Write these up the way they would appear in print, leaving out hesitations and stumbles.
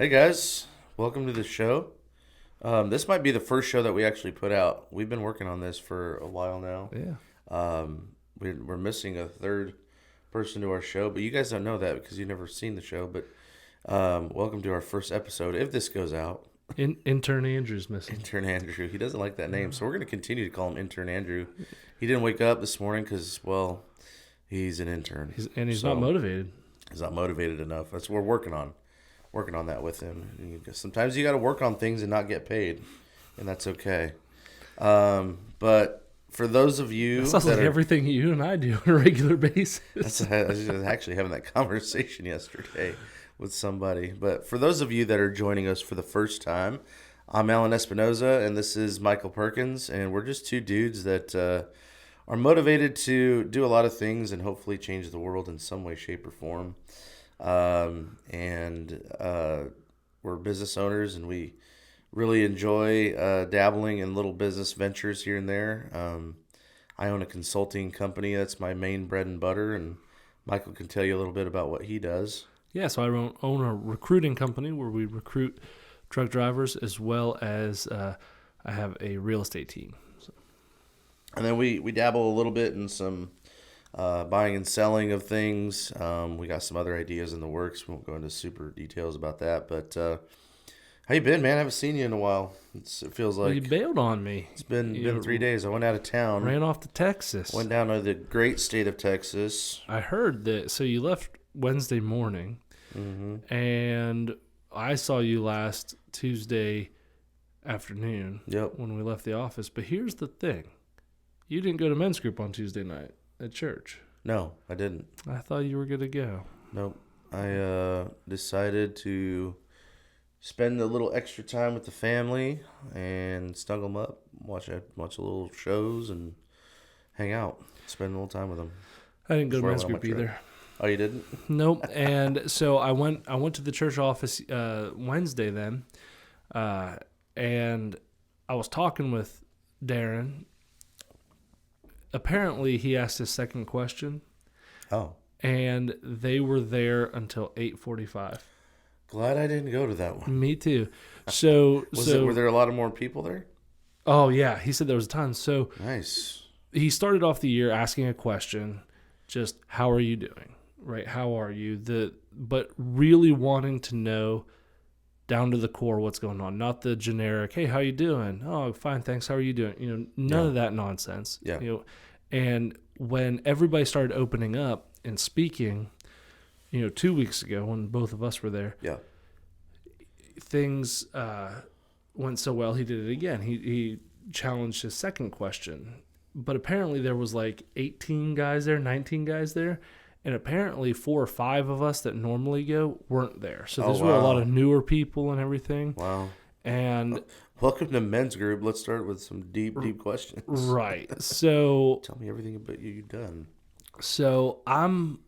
Hey guys, welcome to the show. This might be the first show that we actually put out. We've been working on this for a while now. Yeah. We're missing a third person to our show, but you guys don't know that because you've never seen the show. But welcome to our first episode. If this goes out, Intern Andrew's missing. Intern Andrew. He doesn't like that name, so we're going to continue to call him Intern Andrew. He didn't wake up this morning because, well, he's an intern. He's not So, motivated. He's not motivated enough. That's what we're working on that with him. Sometimes you got to work on things and not get paid, and that's okay. But for those of you That sounds that like are, everything you and I do on a regular basis. I was just actually having that conversation yesterday with somebody. But for those of you that are joining us for the first time, I'm Alan Espinoza, and this is Michael Perkins, and we're just two dudes that are motivated to do a lot of things and hopefully change the world in some way, shape, or form. We're business owners, and we really enjoy dabbling in little business ventures here and there. I own a consulting company. That's my main bread and butter, and Michael can tell you a little bit about what he does. Yeah, so I own a recruiting company where we recruit truck drivers as well as I have a real estate team. So, And then we dabble a little bit in some buying and selling of things. We got some other ideas in the works. We won't go into super details about that, but how you been, man? I haven't seen you in a while. It feels well, you like bailed on me. it's been You 3 days. I went out of town. ran off to Texas. Went down to the great state of Texas. I heard that. So you left Wednesday morning, and I saw you last Tuesday afternoon Yep. when we left the office. But here's the thing: you didn't go to men's group on Tuesday night at church. No, I didn't. I thought you were gonna go. Nope. I decided to spend a little extra time with the family and snuggle them up, watch a little shows, and hang out, spend a little time with them. I didn't go to Before I men's went on group my trip. either. Oh, you didn't? Nope. And so I went to the church office Wednesday then, and I was talking with Darren. Apparently, he asked his second question, Oh, and they were there until 8:45. glad I didn't go to that one. Me too. So Were there a lot of more people there? oh yeah, he said there was a ton. So Nice. he started off the year asking a question, just how are you doing? Right? How are you? But really wanting to know down to the core what's going on, not the generic, hey, how you doing? Oh, fine, thanks. How are you doing? None of that nonsense. Yeah. And when everybody started opening up and speaking, 2 weeks ago when both of us were there, Yeah. things went so well. He did it again. He challenged his second question, but apparently there was like 18 guys there, 19 guys there, and apparently 4 or 5 of us that normally go weren't there. So Oh, these were a lot wow. of newer people and everything. Wow. And Welcome to men's group. Let's start with some deep questions. right, so Tell me everything about you've done. I'm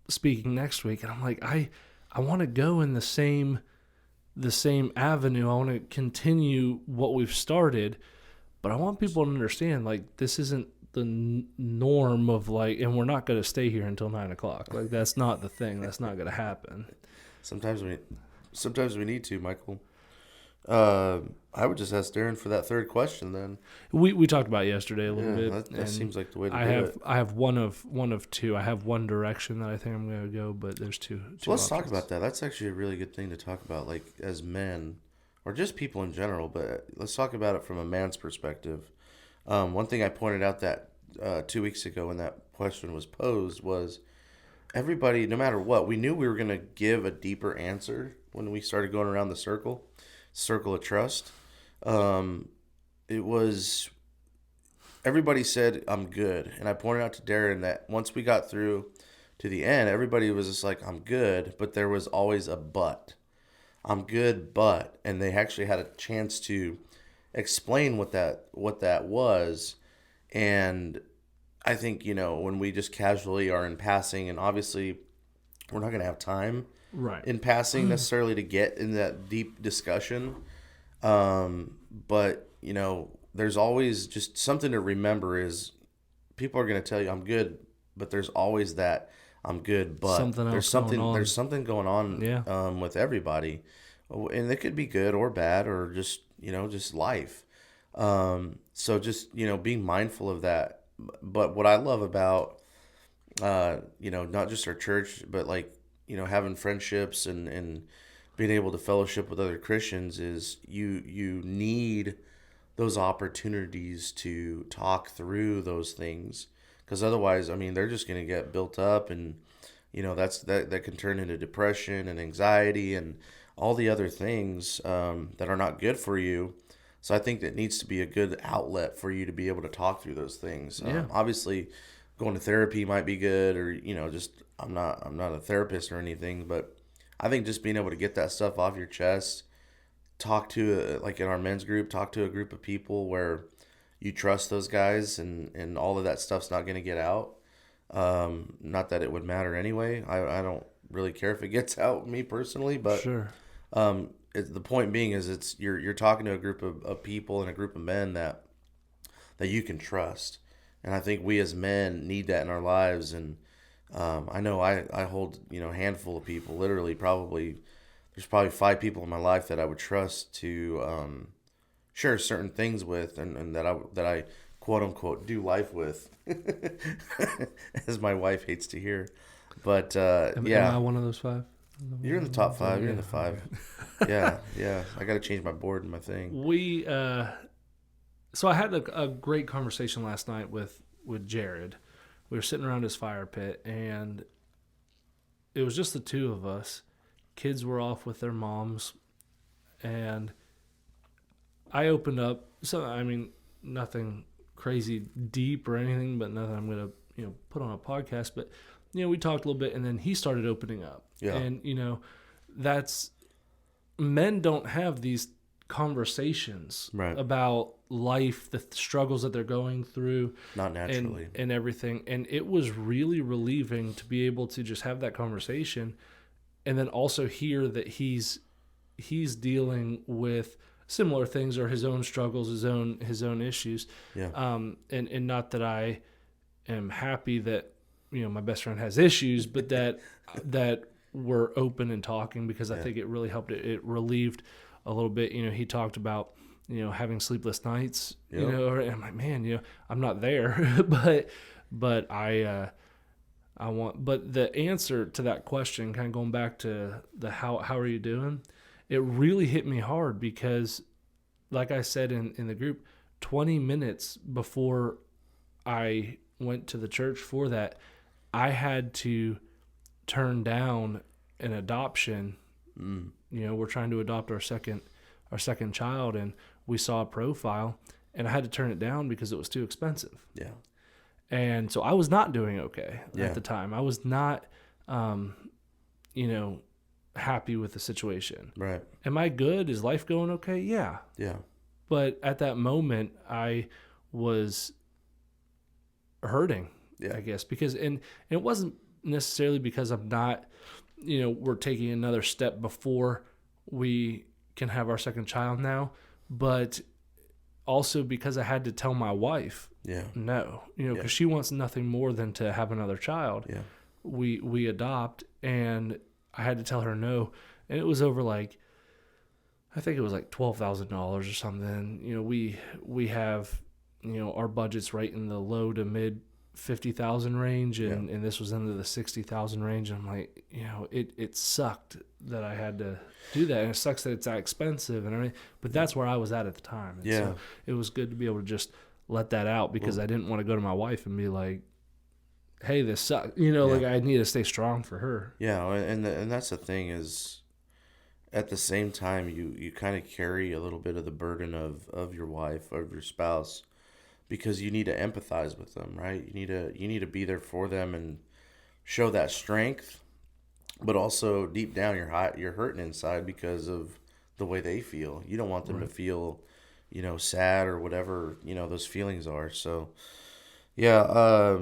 speaking next week, and I'm like, I want to go in the same avenue. I want to continue what we've started, but I want people to understand, like, this isn't the norm of, like, and we're not going to stay here until 9:00. Like, that's not the thing. That's not going to happen. Sometimes we need to, Michael. I would just ask Darren for that third question then. We talked about it yesterday a little Yeah, bit. that and seems like the way to I do have it. I have one of two. I have one direction that I think I'm going to go, but there's two. So let's talk options. about that. That's actually a really good thing to talk about, like as men, or just people in general. But let's talk about it from a man's perspective. One thing I pointed out that 2 weeks ago when that question was posed was everybody, no matter what, we knew we were going to give a deeper answer when we started going around the circle of trust. It was everybody said I'm good, and I pointed out to Darren that once we got through to the end, everybody was just like I'm good, but there was always a but. I'm good, but, and they actually had a chance to explain what that was, and I think when we just casually are in passing, and obviously we're not going to have time Right. in passing necessarily to get in that deep discussion. But there's always just something to remember is people are going to tell you I'm good, but there's always that I'm good, but Something else there's something going on. there's something going on Yeah. with everybody, and it could be good or bad or just, just life. So just, being mindful of that. But what I love about, not just our church, but like, having friendships and being able to fellowship with other Christians is you need those opportunities to talk through those things, because otherwise, I mean, they're just going to get built up, and that can turn into depression and anxiety and all the other things that are not good for you. So I think that needs to be a good outlet for you to be able to talk through those things. Yeah. Obviously, going to therapy might be good, or just I'm not a therapist or anything, but I think just being able to get that stuff off your chest, talk to like in our men's group, talk to a group of people where you trust those guys, and all of that stuff's not going to get out. Not that it would matter anyway. I don't really care if it gets out, me personally, but Sure. the point being is you're talking to a group of people and a group of men that you can trust, and I think we as men need that in our lives. And I know I hold a handful of people, literally probably there's probably 5 people in my life that I would trust to share certain things with, and that I quote unquote do life with, as my wife hates to hear. But Am I one of those 5? you're in the top 5. You're in the Yeah. 5. Yeah. I got to change my board and my thing. So I had a great conversation last night with Jared. We were sitting around his fire pit, and it was just the two of us. Kids were off with their moms, and I opened up. So I mean, nothing crazy deep or anything, but nothing I'm gonna put on a podcast. But we talked a little bit, and then he started opening up. Yeah. And that's men don't have these conversations Right. about life, the struggles that they're going through, Not naturally. and everything. And it was really relieving to be able to just have that conversation, and then also hear that he's dealing with similar things or his own struggles, his own issues. Yeah. And not that I am happy that my best friend has issues, but that we're open and talking, because I think it really helped. It relieved a little bit. He talked about having sleepless nights. Yep. And I'm like, man, I'm not there, but I want. But the answer to that question, kind of going back to the how are you doing, it really hit me hard, because, like I said in the group, 20 minutes before I went to the church for that, I had to turn down an adoption. We're trying to adopt our second child, and we saw a profile, and I had to turn it down because it was too expensive. Yeah. And so I was not doing okay Yeah. at the time. I was not, happy with the situation. Right. Am I good? Is life going okay? Yeah. Yeah. But at that moment, I was hurting, Yeah. I guess, because, and it wasn't necessarily because I'm not, we're taking another step before we can have our second child now, but also because I had to tell my wife Yeah. no, because she wants nothing more than to have another child. Yeah. We adopt, and I had to tell her no, and it was over like, I think it was like $12,000 or something. We have, our budget's right in the low to mid 50,000 range, and this was into the 60,000 range. And I'm like, it sucked that I had to do that, and it sucks that it's that expensive and everything. But that's where I was at the time. And so it was good to be able to just let that out, because I didn't want to go to my wife and be like, hey, this sucks. Like I need to stay strong for her. Yeah, and that's the thing is, at the same time, you kind of carry a little bit of the burden of your wife, of your spouse, because you need to empathize with them, right? You need to be there for them and show that strength, but also deep down you're hurting inside because of the way they feel. You don't want them to feel, sad or whatever, those feelings are. So, yeah,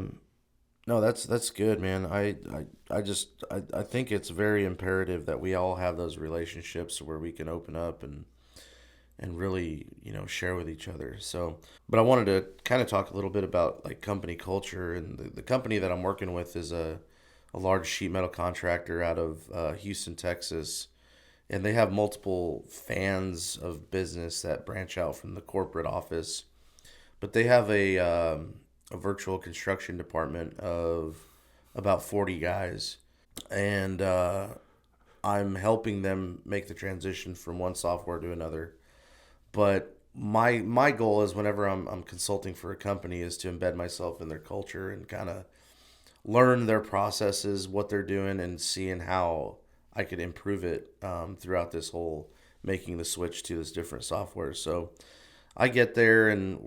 no, that's good, man. I think it's very imperative that we all have those relationships where we can open up and really, share with each other. So, but I wanted to kind of talk a little bit about like company culture, and the company that I'm working with is a large sheet metal contractor out of Houston, Texas. and they have multiple fans of business that branch out from the corporate office. But they have a virtual construction department of about 40 guys, and I'm helping them make the transition from one software to another. But my goal is whenever I'm consulting for a company is to embed myself in their culture and kind of learn their processes, what they're doing, and seeing how I could improve it throughout this whole making the switch to this different software. So I get there, and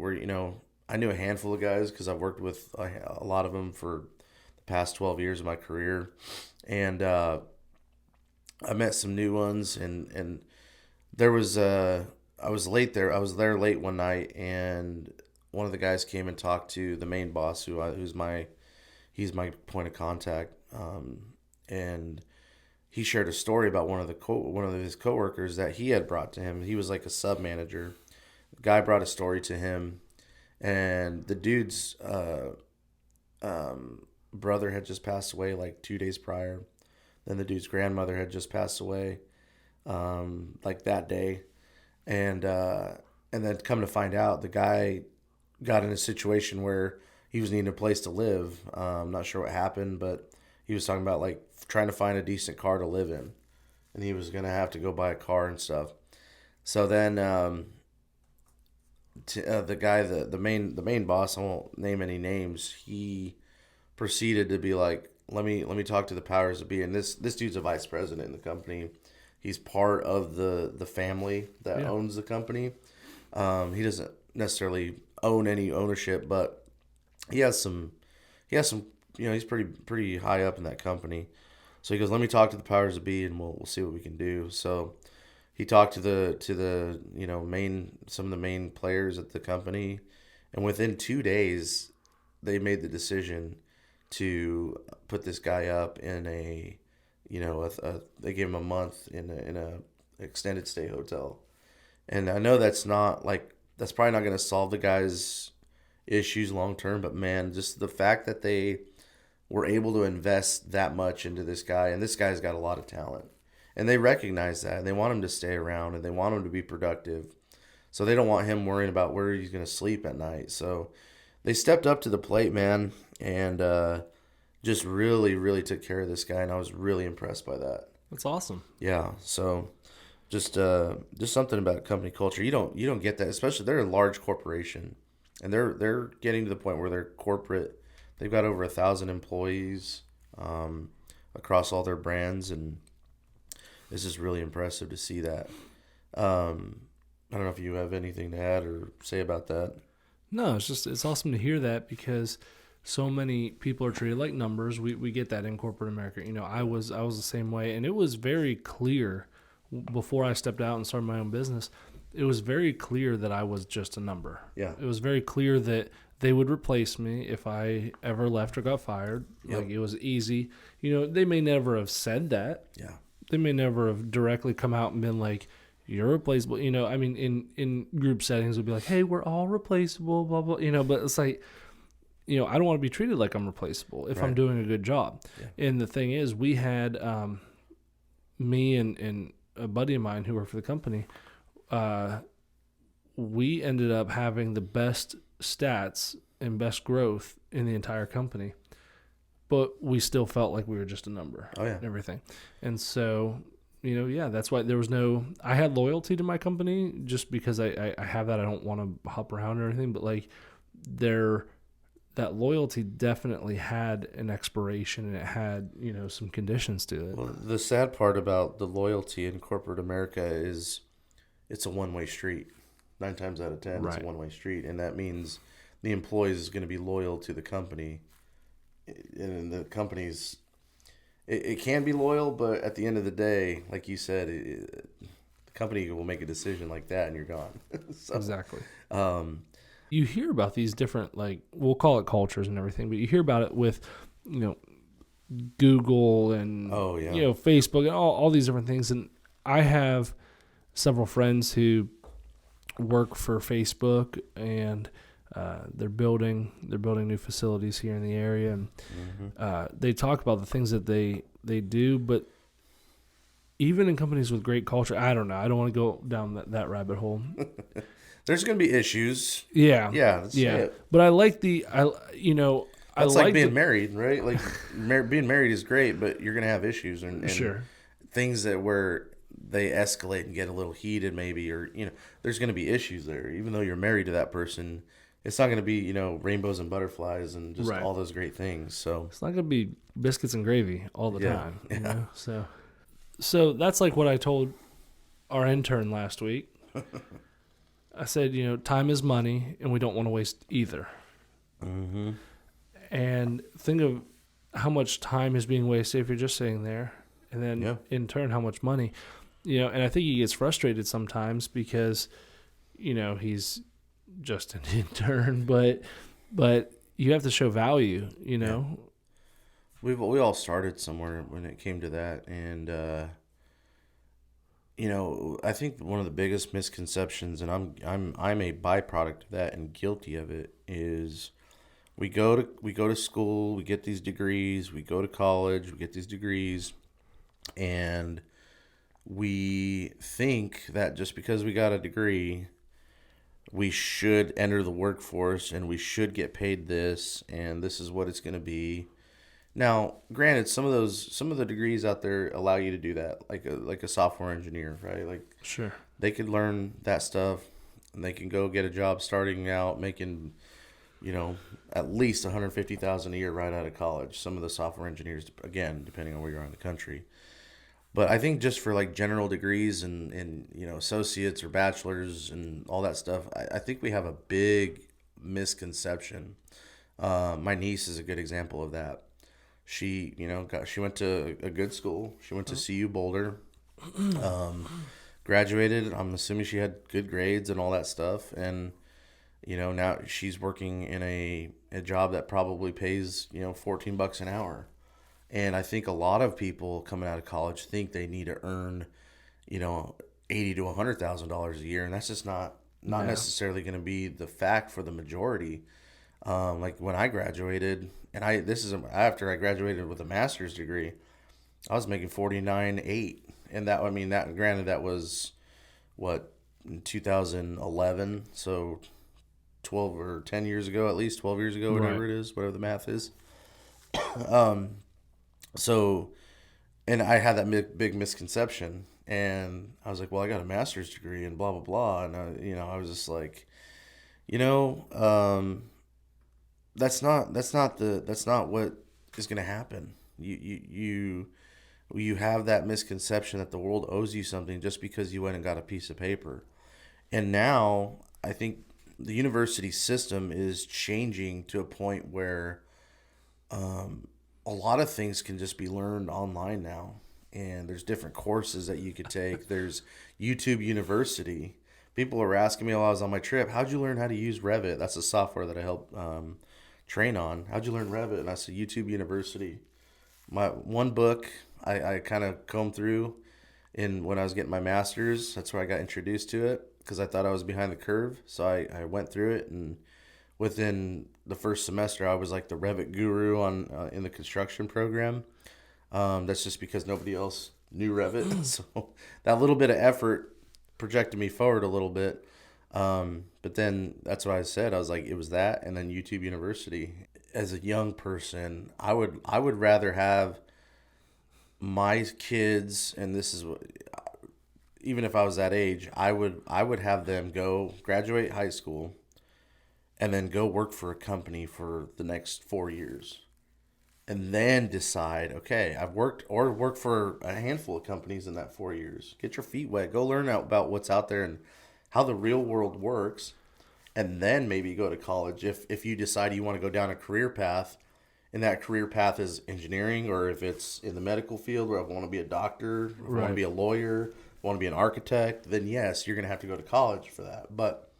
I knew a handful of guys because I've worked with a lot of them for the past 12 years of my career, and I met some new ones, and there was I was late there. I was there late one night, and one of the guys came and talked to the main boss, he's my point of contact, and he shared a story about one of his coworkers that he had brought to him. He was like a sub manager. The guy brought a story to him, and the dude's brother had just passed away like 2 days prior. Then the dude's grandmother had just passed away, like that day, and then come to find out, the guy got in a situation where he was needing a place to live. I'm not sure what happened, but he was talking about like trying to find a decent car to live in, and he was gonna have to go buy a car and stuff. So then the guy, the main boss, I won't name any names, he proceeded to be like, let me talk to the powers that be. And this dude's a vice president in the company. He's part of the family that owns the company. He doesn't necessarily own any ownership, but he has some he's pretty high up in that company. So he goes, let me talk to the powers that be, and we'll see what we can do. So he talked to the some of the main players at the company, and within 2 days they made the decision to put this guy up in they gave him a month in a extended stay hotel. And I know that's probably not going to solve the guy's issues long term, but man, just the fact that they were able to invest that much into this guy, and this guy's got a lot of talent, and they recognize that, and they want him to stay around, and they want him to be productive, so they don't want him worrying about where he's going to sleep at night. So they stepped up to the plate, man, and just really, really took care of this guy, and I was really impressed by that. That's awesome. Yeah, so just something about company culture. You don't get that, especially they're a large corporation, and they're getting to the point where they're corporate. They've got over 1,000 employees across all their brands, and it's just really impressive to see that. I don't know if you have anything to add or say about that. No, it's awesome to hear that, because so many people are treated like numbers. We get that in corporate America. I was the same way, and it was very clear before I stepped out and started my own business. It was very clear that I was just a number. Yeah. It was very clear that they would replace me if I ever left or got fired. Yep. Like, it was easy. They may never have said that. Yeah. They may never have directly come out and been like, you're replaceable. In group settings, it would be like, hey, we're all replaceable, blah, blah. But it's like, I don't want to be treated like I'm replaceable if I'm doing a good job. Yeah. And the thing is, we had me and a buddy of mine who worked for the company, we ended up having the best stats and best growth in the entire company, but we still felt like we were just a number. Oh, yeah. And everything. And so, that's why there was I had loyalty to my company just because I have that. I don't want to hop around or anything, but like that loyalty definitely had an expiration, and it had, some conditions to it. Well, the sad part about the loyalty in corporate America is it's a one-way street. 9 times out of 10, It's a one-way street, and that means the employee is going to be loyal to the company, and the company's it can be loyal, but at the end of the day, like you said, the company will make a decision like that, and you're gone. So, exactly. You hear about these different, like, we'll call it cultures and everything, but you hear about it with, Google and, Facebook and all these different things. And I have several friends who work for Facebook, and they're building new facilities here in the area. And they talk about the things that they do, but even in companies with great culture, I don't know. I don't want to go down that rabbit hole. There's going to be issues. Yeah. Yeah, let's say Yeah. it. But I like I That's like like being married, right? Like being married is great, but you're going to have issues and Sure. things that where they escalate and get a little heated maybe, or, there's going to be issues there. Even though you're married to that person, it's not going to be, rainbows and butterflies and just Right. all those great things. So, It's not going to be biscuits and gravy all the Yeah, time. yeah. You know? So that's like what I told our intern last week. I said, time is money, and we don't want to waste either. mm-hmm. And think of how much time is being wasted if you're just sitting there, and then Yeah. in turn, how much money. And I think he gets frustrated sometimes because, he's just an intern, but you have to show value, we all started somewhere when it came to that, and I think one of the biggest misconceptions, and I'm a byproduct of that and guilty of it, is we go to school, we get these degrees, we go to college, we get these degrees, and we think that just because we got a degree, we should enter the workforce and we should get paid this, and this is what it's going to be. Now, granted, some of the degrees out there allow you to do that, like a software engineer, right? Like Sure. they could learn that stuff, and they can go get a job starting out making, at least $150,000 a year right out of college. Some of the software engineers, again, depending on where you're in the country. But I think just for like general degrees and associates or bachelors and all that stuff, I think we have a big misconception. My niece is a good example of that. She, she went to a good school. She went to CU Boulder, graduated. I'm assuming she had good grades and all that stuff. And, now she's working in a job that probably pays, $14 an hour. And I think a lot of people coming out of college think they need to earn, $80,000 to $100,000 a year. And that's just not Yeah. necessarily going to be the fact for the majority. Like when I graduated, and this is after I graduated with a master's degree, I was making $49,800, and that granted that was what, in 2011, so 12 or 10 years ago, at least 12 years ago, whatever Right. it is, whatever the math is. So, and I had that big misconception, and I was like, well, I got a master's degree and blah blah blah, and I was just like, that's not what is going to happen. You have that misconception that the world owes you something just because you went and got a piece of paper. And now I think the university system is changing to a point where a lot of things can just be learned online now. And there's different courses that you could take. There's YouTube University. People were asking me while I was on my trip, how'd you learn how to use Revit? That's the software that I help train on. How'd you learn Revit? And I said, YouTube University. My one book I kind of combed through when I was getting my master's. That's where I got introduced to it because I thought I was behind the curve. So I went through it, and within the first semester, I was like the Revit guru in the construction program. That's just because nobody else knew Revit. So that little bit of effort projected me forward a little bit. But then that's what I said. I was like, it was that, and then YouTube University. As a young person, I would rather have my kids, and this is what, even if I was that age, I would have them go graduate high school and then go work for a company for the next 4 years. And then decide, okay, I've worked for a handful of companies in that 4 years. Get your feet wet. Go learn about what's out there and how the real world works. And then maybe go to college if you decide you want to go down a career path, and that career path is engineering, or if it's in the medical field, or if I want to be a doctor, if I want Right. to be a lawyer, if I want to be an architect, then yes, you're going to have to go to college for that. But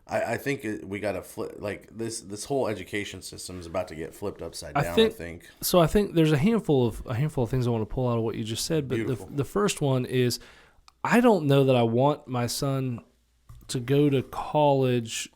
I think we got to flip, like this whole education system is about to get flipped upside down, I think. So I think there's a handful of things I want to pull out of what you just said, but Beautiful. the first one is I don't know that I want my son to go to college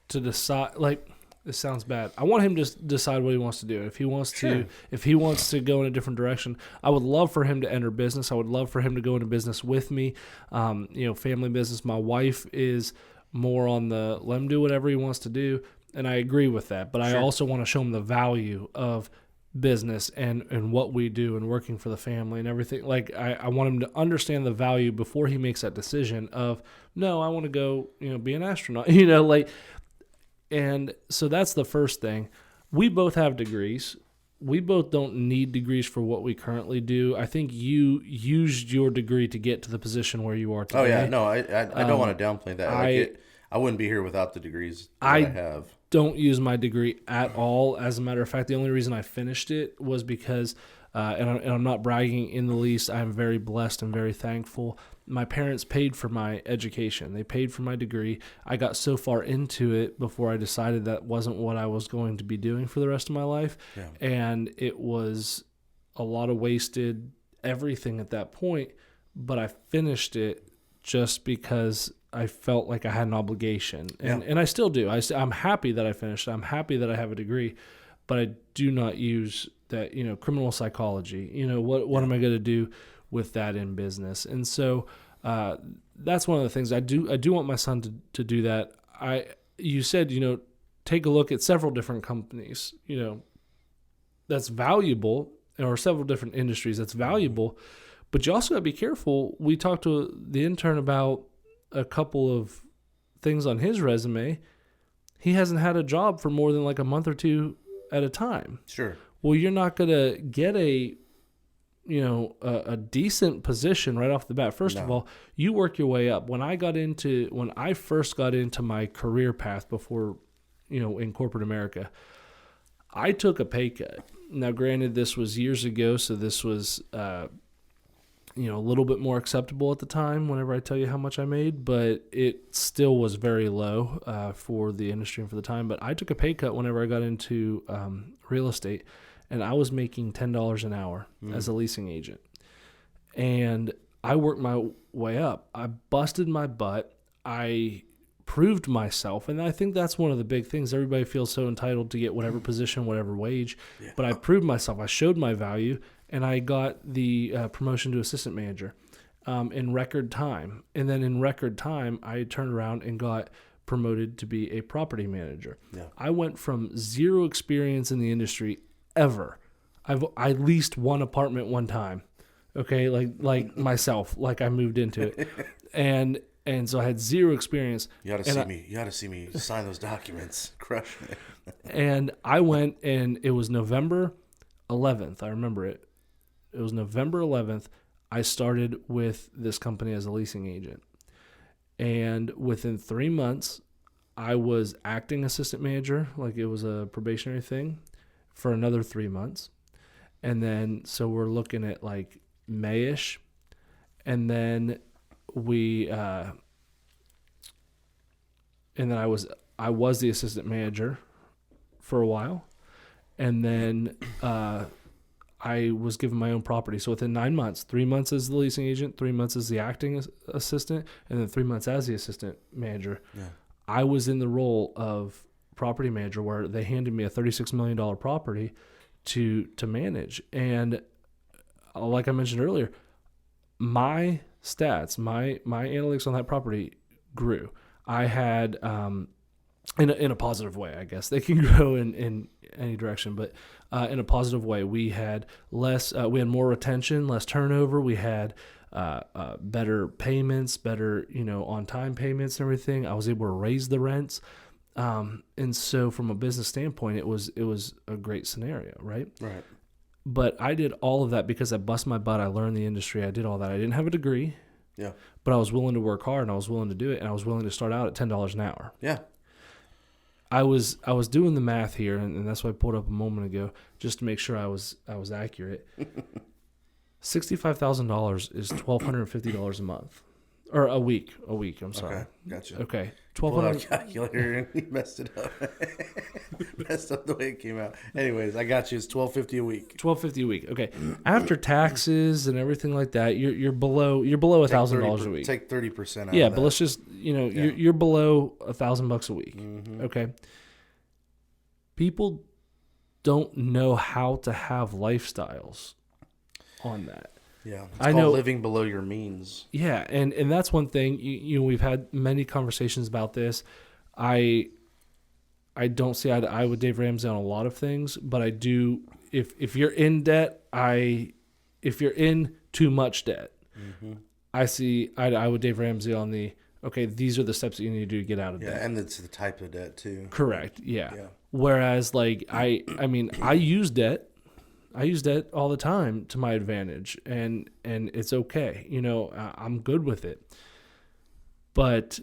to decide, like, This sounds bad. I want him to decide what he wants to do. If he wants to go in a different direction, I would love for him to enter business. I would love for him to go into business with me. Family business. My wife is more on the let him do whatever he wants to do, and I agree with that. But I also want to show him the value of business and what we do and working for the family and everything. Like I want him to understand the value before he makes that decision of, no, I want to go, be an astronaut, And so that's the first thing. We both have degrees. We both don't need degrees for what we currently do. I think you used your degree to get to the position where you are today. Oh yeah, no, I don't want to downplay that. I wouldn't be here without the degrees that I have. Don't use my degree at all. As a matter of fact, the only reason I finished it was because, and I'm not bragging in the least, I'm very blessed and very thankful. My parents paid for my education. They paid for my degree. I got so far into it before I decided that wasn't what I was going to be doing for the rest of my life. Yeah. And it was a lot of wasted everything at that point, but I finished it just because I felt like I had an obligation, and I still do. I'm happy that I finished. I'm happy that I have a degree, but I do not use that, criminal psychology. What am I going to do with that in business? And so that's one of the things I do want my son to do that. You said, take a look at several different companies, that's valuable, or several different industries that's valuable, but you also got to be careful. We talked to the intern about a couple of things on his resume. He hasn't had a job for more than like a month or two at a time. Sure. Well, you're not going to get a decent position right off the bat. First of all, you work your way up. When I first got into my career path before, in corporate America, I took a pay cut. Now, granted, this was years ago, so this was, a little bit more acceptable at the time whenever I tell you how much I made, but it still was very low for the industry and for the time. But I took a pay cut whenever I got into real estate, and I was making $10 an hour as a leasing agent. And I worked my way up. I busted my butt. I proved myself, and I think that's one of the big things. Everybody feels so entitled to get whatever position, whatever wage, but I proved myself. I showed my value, and I got the promotion to assistant manager in record time. And then in record time, I turned around and got promoted to be a property manager. Yeah. I went from zero experience in the industry ever. I leased one apartment one time, okay, like myself, like I moved into it, and so I had zero experience. You ought to see me sign those documents, crushing it. And I went, and it was November 11th. I remember it. It was November 11th. I started with this company as a leasing agent, and within 3 months, I was acting assistant manager, like it was a probationary thing, for another 3 months. And then, so we're looking at like May-ish. And then and then I was the assistant manager for a while. And then, I was given my own property. So within 9 months, 3 months as the leasing agent, 3 months as the acting assistant, and then 3 months as the assistant manager, I was in the role of property manager, where they handed me a $36 million property to manage. And like I mentioned earlier, my stats, my analytics on that property grew. I had, in a positive way, I guess. They can grow in any direction, but in a positive way. We had we had more retention, less turnover. We had better payments, better, on-time payments and everything. I was able to raise the rents. And so from a business standpoint, it was a great scenario, right? Right. But I did all of that because I bust my butt. I learned the industry. I did all that. I didn't have a degree. Yeah. But I was willing to work hard, and I was willing to do it, and I was willing to start out at $10 an hour. Yeah. I was doing the math here, and that's why I pulled up a moment ago, just to make sure I was accurate. $65,000 is $1,250 a month. Or a week. I'm sorry. Okay, gotcha. Okay, $1,200. Calculator and you messed it up. Messed up the way it came out. Anyways, I got you. It's $1,250 a week. $1,250 a week. Okay. After taxes and everything like that, you're below $1,000 a week. Take 30% out. Yeah, of that. but let's just you're below $1,000 a week. Mm-hmm. Okay. people don't know how to have lifestyles on that. Yeah, it's I called know living below your means. Yeah, and that's one thing. We've had many conversations about this. I don't see eye to eye with Dave Ramsey on a lot of things, but I do. If you're in debt, if you're in too much debt, I see eye to eye with Dave Ramsey on the okay. These are the steps that you need to do to get out of Yeah, debt. and it's the type of debt too. Correct. Yeah. Yeah. Whereas, like I mean, I use debt. I use debt all the time to my advantage, and it's okay. I'm good with it. But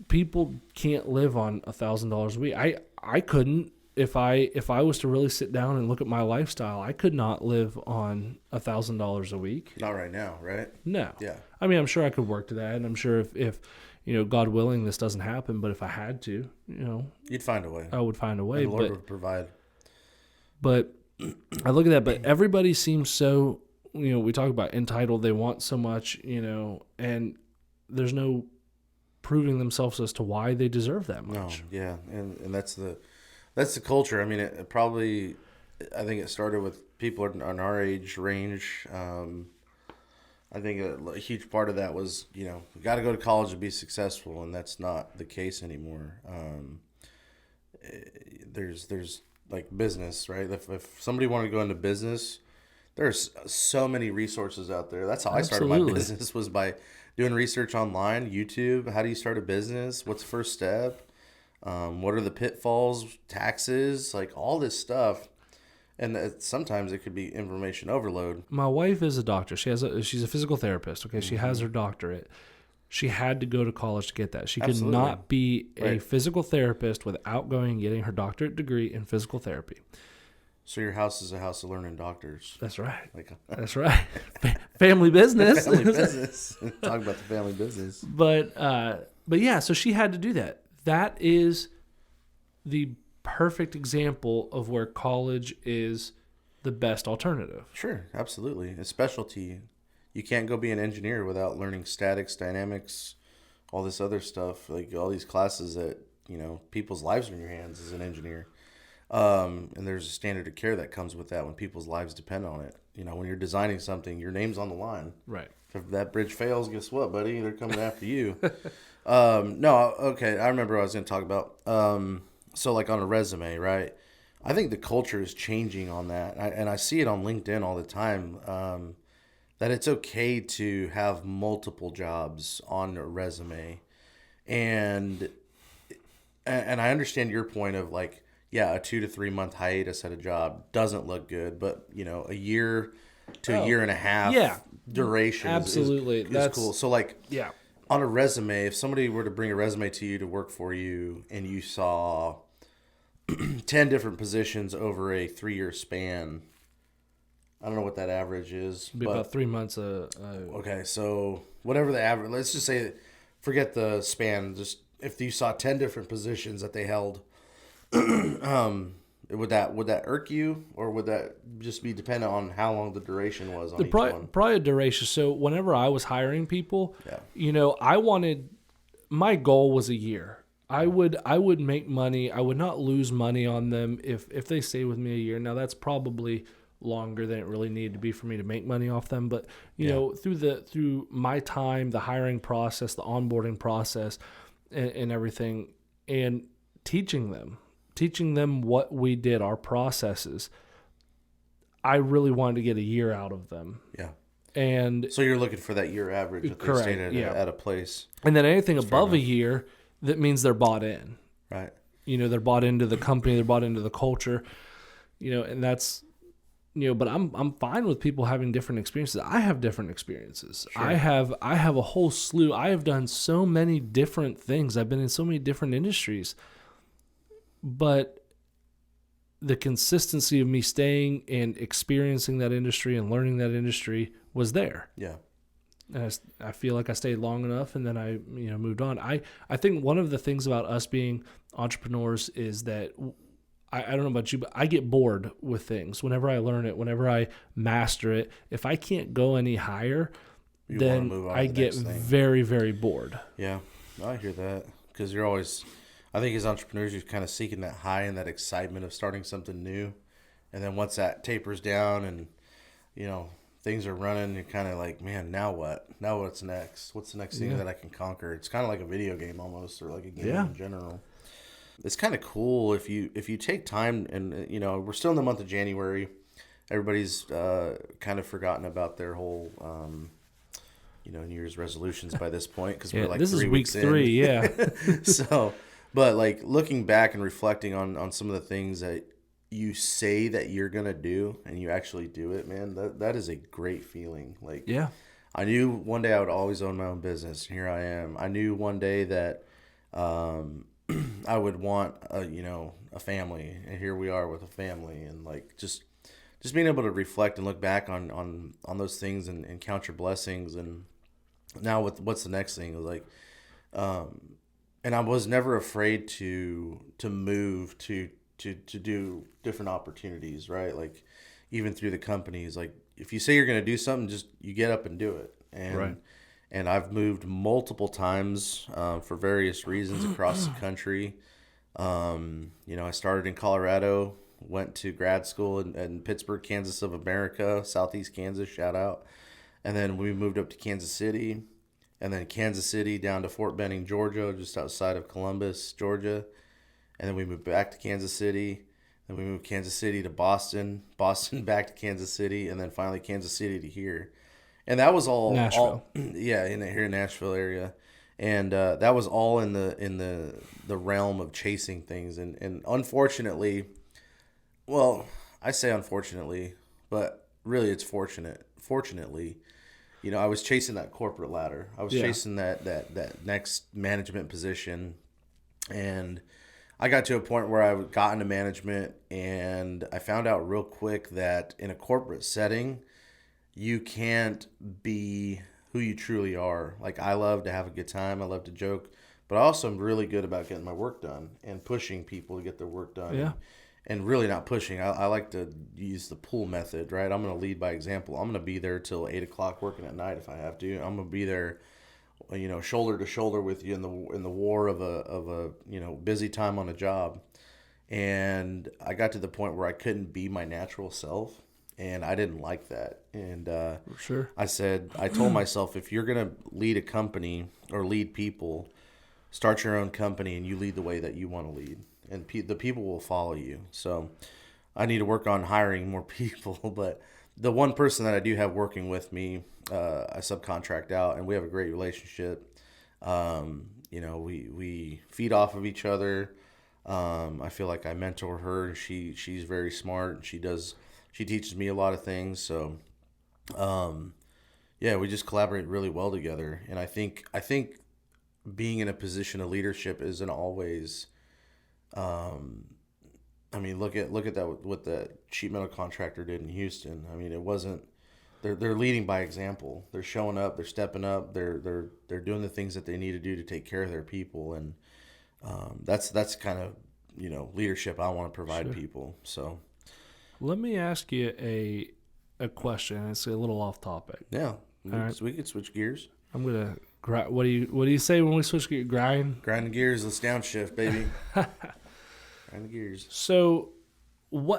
people can't live on $1,000 a week. I couldn't if I was to really sit down and look at my lifestyle. I could not live on $1,000 a week. Not right now, right? No. Yeah. I mean, I'm sure I could work to that, and I'm sure if God willing, this doesn't happen. But if I had to, You'd find a way. I would find a way. And the Lord would provide. But I look at that, but everybody seems so, we talk about entitled. They want so much, and there's no proving themselves as to why they deserve that much. No, yeah, and that's the culture. I mean, it probably, I think it started with people on our age range. I think a huge part of that was, we got to go to college to be successful, and that's not the case anymore. There's like business, right? If somebody wanted to go into business, there's so many resources out there. That's how I started my business, was by doing research online, YouTube. How do you start a business? What's the first step? What are the pitfalls, taxes, like all this stuff. And sometimes it could be information overload. My wife is a doctor. She's a physical therapist. Okay. She has her doctorate. She had to go to college to get that. She could not be a physical therapist without going and getting her doctorate degree in physical therapy. So your house is a house of learning doctors. That's right. Like, That's right. Family business. Family business. Talk about the family business. But yeah, so she had to do that. That is the perfect example of where college is the best alternative. Sure, absolutely. A specialty. You can't go be an engineer without learning statics, dynamics, all this other stuff. Like all these classes that, people's lives are in your hands as an engineer. And there's a standard of care that comes with that when people's lives depend on it. When you're designing something, your name's on the line. Right. If that bridge fails, guess what, buddy? They're coming after you. No, okay. I remember what I was going to talk about. So like on a resume, right? I think the culture is changing on that. And I see it on LinkedIn all the time. That it's okay to have multiple jobs on a resume. And I understand your point of like, yeah, a 2 to 3 month hiatus at a job doesn't look good, but a year to a year and a half duration absolutely is cool. So like, yeah, on a resume, if somebody were to bring a resume to you to work for you and you saw 10 different positions over a 3-year span, I don't know what that average is. It'd be about 3 months. Okay, so whatever the average, let's just say, forget the span. Just if you saw 10 different positions that they held, would that irk you, or would that just be dependent on how long the duration was on each one? Probably a duration. So whenever I was hiring people, my goal was a year. I would make money. I would not lose money on them if they stay with me a year. Now that's probably longer than it really needed to be for me to make money off them. But through my time, the hiring process, the onboarding process, and everything, and teaching them what we did, our processes, I really wanted to get a year out of them. Yeah. And so you're looking for that year average if they stayed at a place. And then anything above a year, that means they're bought in. Right. They're bought into the company, they're bought into the culture, and that's, but I'm fine with people having different experiences. I have different experiences. Sure. I have a whole slew. I have done so many different things. I've been in so many different industries. But the consistency of me staying and experiencing that industry and learning that industry was there. Yeah. And I feel like I stayed long enough, and then I moved on. I think one of the things about us being entrepreneurs is that I don't know about you, but I get bored with things. Whenever I learn it, whenever I master it, if I can't go any higher, then I get very, very bored. Yeah, I hear that, because I think as entrepreneurs, you're kind of seeking that high and that excitement of starting something new, and then once that tapers down and you know things are running, you're kind of like, man, now what? Now what's next? What's the next thing Yeah. that I can conquer? It's kind of like a video game almost, or like a game Yeah. in general. It's kind of cool if you take time and we're still in the month of January. Everybody's kind of forgotten about their whole New Year's resolutions by this point because Yeah, we're like this is 3 week weeks in. 3. Yeah. So, but like looking back and reflecting on some of the things that you say that you're gonna do and you actually do it, man, that is a great feeling. Like Yeah. I knew one day I would always own my own business. And here I am. I knew one day that I would want a family, and here we are with a family, and like just being able to reflect and look back on those things and count your blessings. And now what's the next thing? Like, and I was never afraid to move to do different opportunities, right? Like even through the companies, like if you say you're going to do something, just you get up and do it. And Right. and I've moved multiple times for various reasons across the country. I started in Colorado, went to grad school in Pittsburgh, Kansas of America, Southeast Kansas, shout out. And then we moved up to Kansas City, and then Kansas City down to Fort Benning, Georgia, just outside of Columbus, Georgia. And then we moved back to Kansas City. Then we moved Kansas City to Boston, Boston back to Kansas City, and then finally Kansas City to here. And that was Nashville. yeah, here in Nashville area. And that was all in the realm of chasing things. And unfortunately, well, I say unfortunately, but really it's fortunate. Fortunately, I was chasing that corporate ladder. I was Yeah. chasing that next management position, and I got to a point where I got into management, and I found out real quick that in a corporate setting, you can't be who you truly are. Like I love to have a good time, I love to joke, but I also am really good about getting my work done and pushing people to get their work done. Yeah. And really not pushing. I like to use the pull method, right? I'm going to lead by example. I'm going to be there till 8 o'clock working at night if I have to. I'm going to be there, shoulder to shoulder with you in the war of a busy time on a job. And I got to the point where I couldn't be my natural self, and I didn't like that. And For sure. I told myself, if you're going to lead a company or lead people, start your own company and you lead the way that you want to lead, and the people will follow you. So I need to work on hiring more people, but the one person that I do have working with me, I subcontract out, and we have a great relationship. We feed off of each other. I feel like I mentor her, and she's very smart. She teaches me a lot of things. So, yeah, we just collaborate really well together. And I think being in a position of leadership isn't always. I mean, look at that what the sheet metal contractor did in Houston. I mean, it wasn't. They're leading by example. They're showing up. They're stepping up. They're doing the things that they need to do to take care of their people, and that's kind of leadership I want to provide Sure. people. So Let me ask you a question. It's a little off topic. yeah, right. we could switch gears, I'm gonna what do you say when we switch gear? Grind. grind the gears. Let's downshift, baby. Grind the gears. So,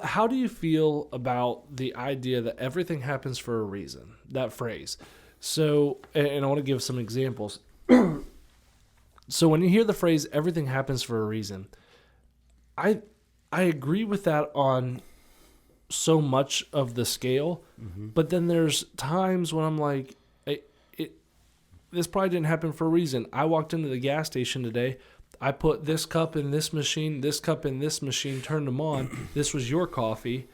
how do you feel about the idea that everything happens for a reason? That phrase. So, and I want to give some examples. So, when you hear the phrase "everything happens for a reason," I agree with that on so much of the scale, but then there's times when I'm like, this probably didn't happen for a reason. I walked into the gas station today. I put this cup in this machine, this cup in this machine, turned them on. This was your coffee.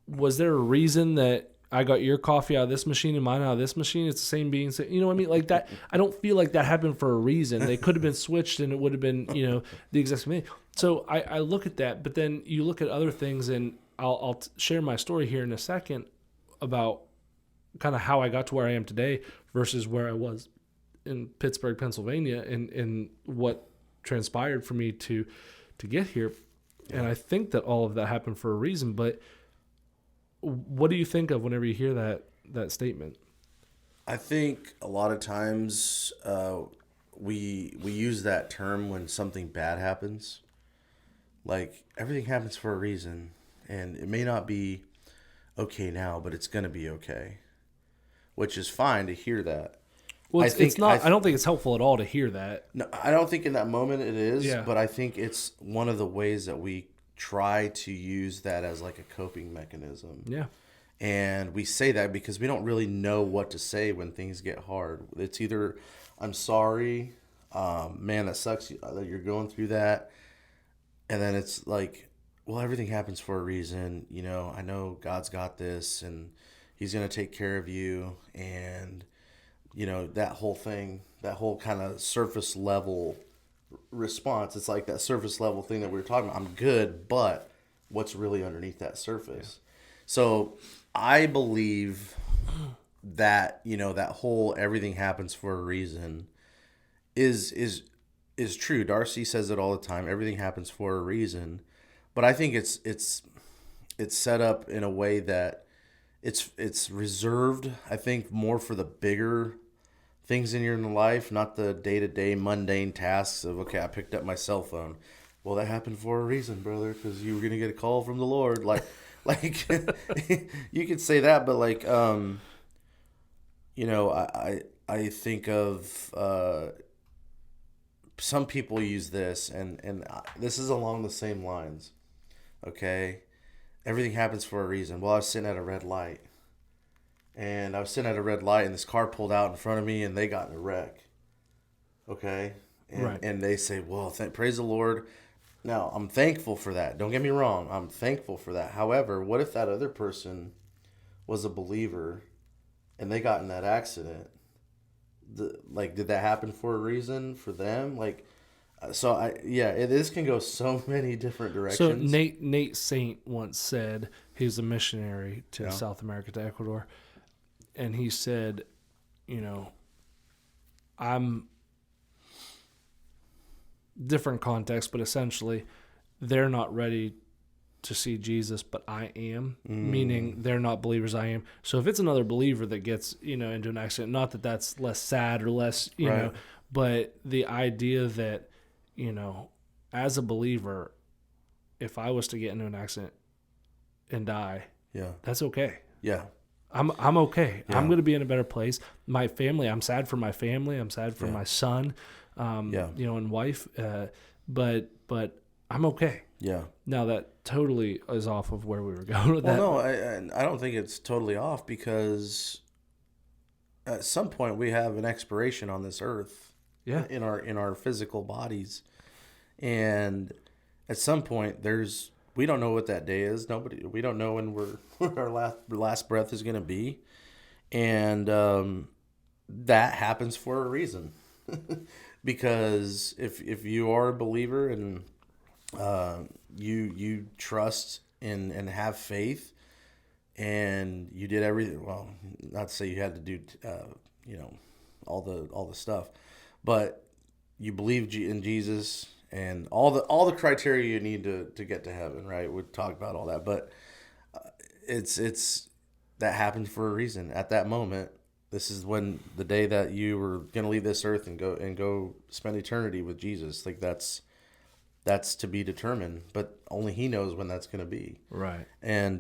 Was there a reason that I got your coffee out of this machine and mine out of this machine? It's the same bean. You know what I mean? Like that. I don't feel like that happened for a reason. They could have been switched and it would have been, the exact same thing. So I look at that, but then you look at other things, and I'll share my story here in a second about kind of how I got to where I am today versus where I was in Pittsburgh, Pennsylvania, and what transpired for me to get here. Yeah. And I think that all of that happened for a reason. But what do you think of whenever you hear that statement? I think a lot of times we use that term when something bad happens. Like everything happens for a reason, and it may not be okay now, but it's gonna be okay, which is fine to hear that. Well, I it's think not. I don't think it's helpful at all to hear that. no, I don't think in that moment it is, Yeah. but I think it's one of the ways that we try to use that as like a coping mechanism. Yeah. And we say that because we don't really know what to say when things get hard. It's either, I'm sorry, man, that sucks that you're going through that. And then it's like, well, everything happens for a reason. You know, I know God's got this and he's going to take care of you. And, you know, that whole thing, that whole kind of surface level response. It's like that surface level thing that we were talking about. I'm good, but what's really underneath that surface? Yeah. So I believe that, you know, that whole everything happens for a reason is true. Darcy says it all the time. Everything happens for a reason. But I think it's set up in a way that it's reserved, I think, more for the bigger things in your life, not the day-to-day mundane tasks of, okay, I picked up my cell phone. Well, that happened for a reason, brother, because you were going to get a call from the Lord. Like you could say that, but like, you know, I think of some people use this, and this is along the same lines. Okay, everything happens for a reason. Well, I was sitting at a red light. And I was sitting at a red light, and this car pulled out in front of me, and they got in a wreck. Okay? And, Right. and they say, well, praise the Lord. Now, I'm thankful for that. Don't get me wrong. I'm thankful for that. However, what if that other person was a believer, and they got in that accident? Did that happen for a reason for them? This can go so many different directions. So Nate Saint once said, he was a missionary to South America, to Ecuador, and he said, you know, I'm different context, but essentially they're not ready to see Jesus, but I am, meaning they're not believers, I am. So if it's another believer that gets, you know, into an accident, not that that's less sad or less, you Right. know, but the idea that, you know, as a believer, if I was to get into an accident and die, Yeah. that's okay. Yeah. I'm okay. Yeah. I'm going to be in a better place. My family, I'm sad for my family. I'm sad for Yeah. my son, Yeah. you know, and wife. But I'm okay. Yeah. Now that totally is off of where we were going with that. Well, no, I don't think it's totally off because at some point we have an expiration on this earth. Yeah. In our physical bodies, and at some point we don't know what that day is. We don't know when when our last breath is going to be, and that happens for a reason. Because if you are a believer and you trust and have faith, and you did everything, well, not to say you had to do you know, all the stuff, but you believe in Jesus and all the criteria you need to get to heaven, right? We'd talk about all that, but it's that happened for a reason. At that moment, this is when the day that you were gonna leave this earth and go spend eternity with Jesus. Like that's to be determined, but only He knows when that's gonna be. Right. And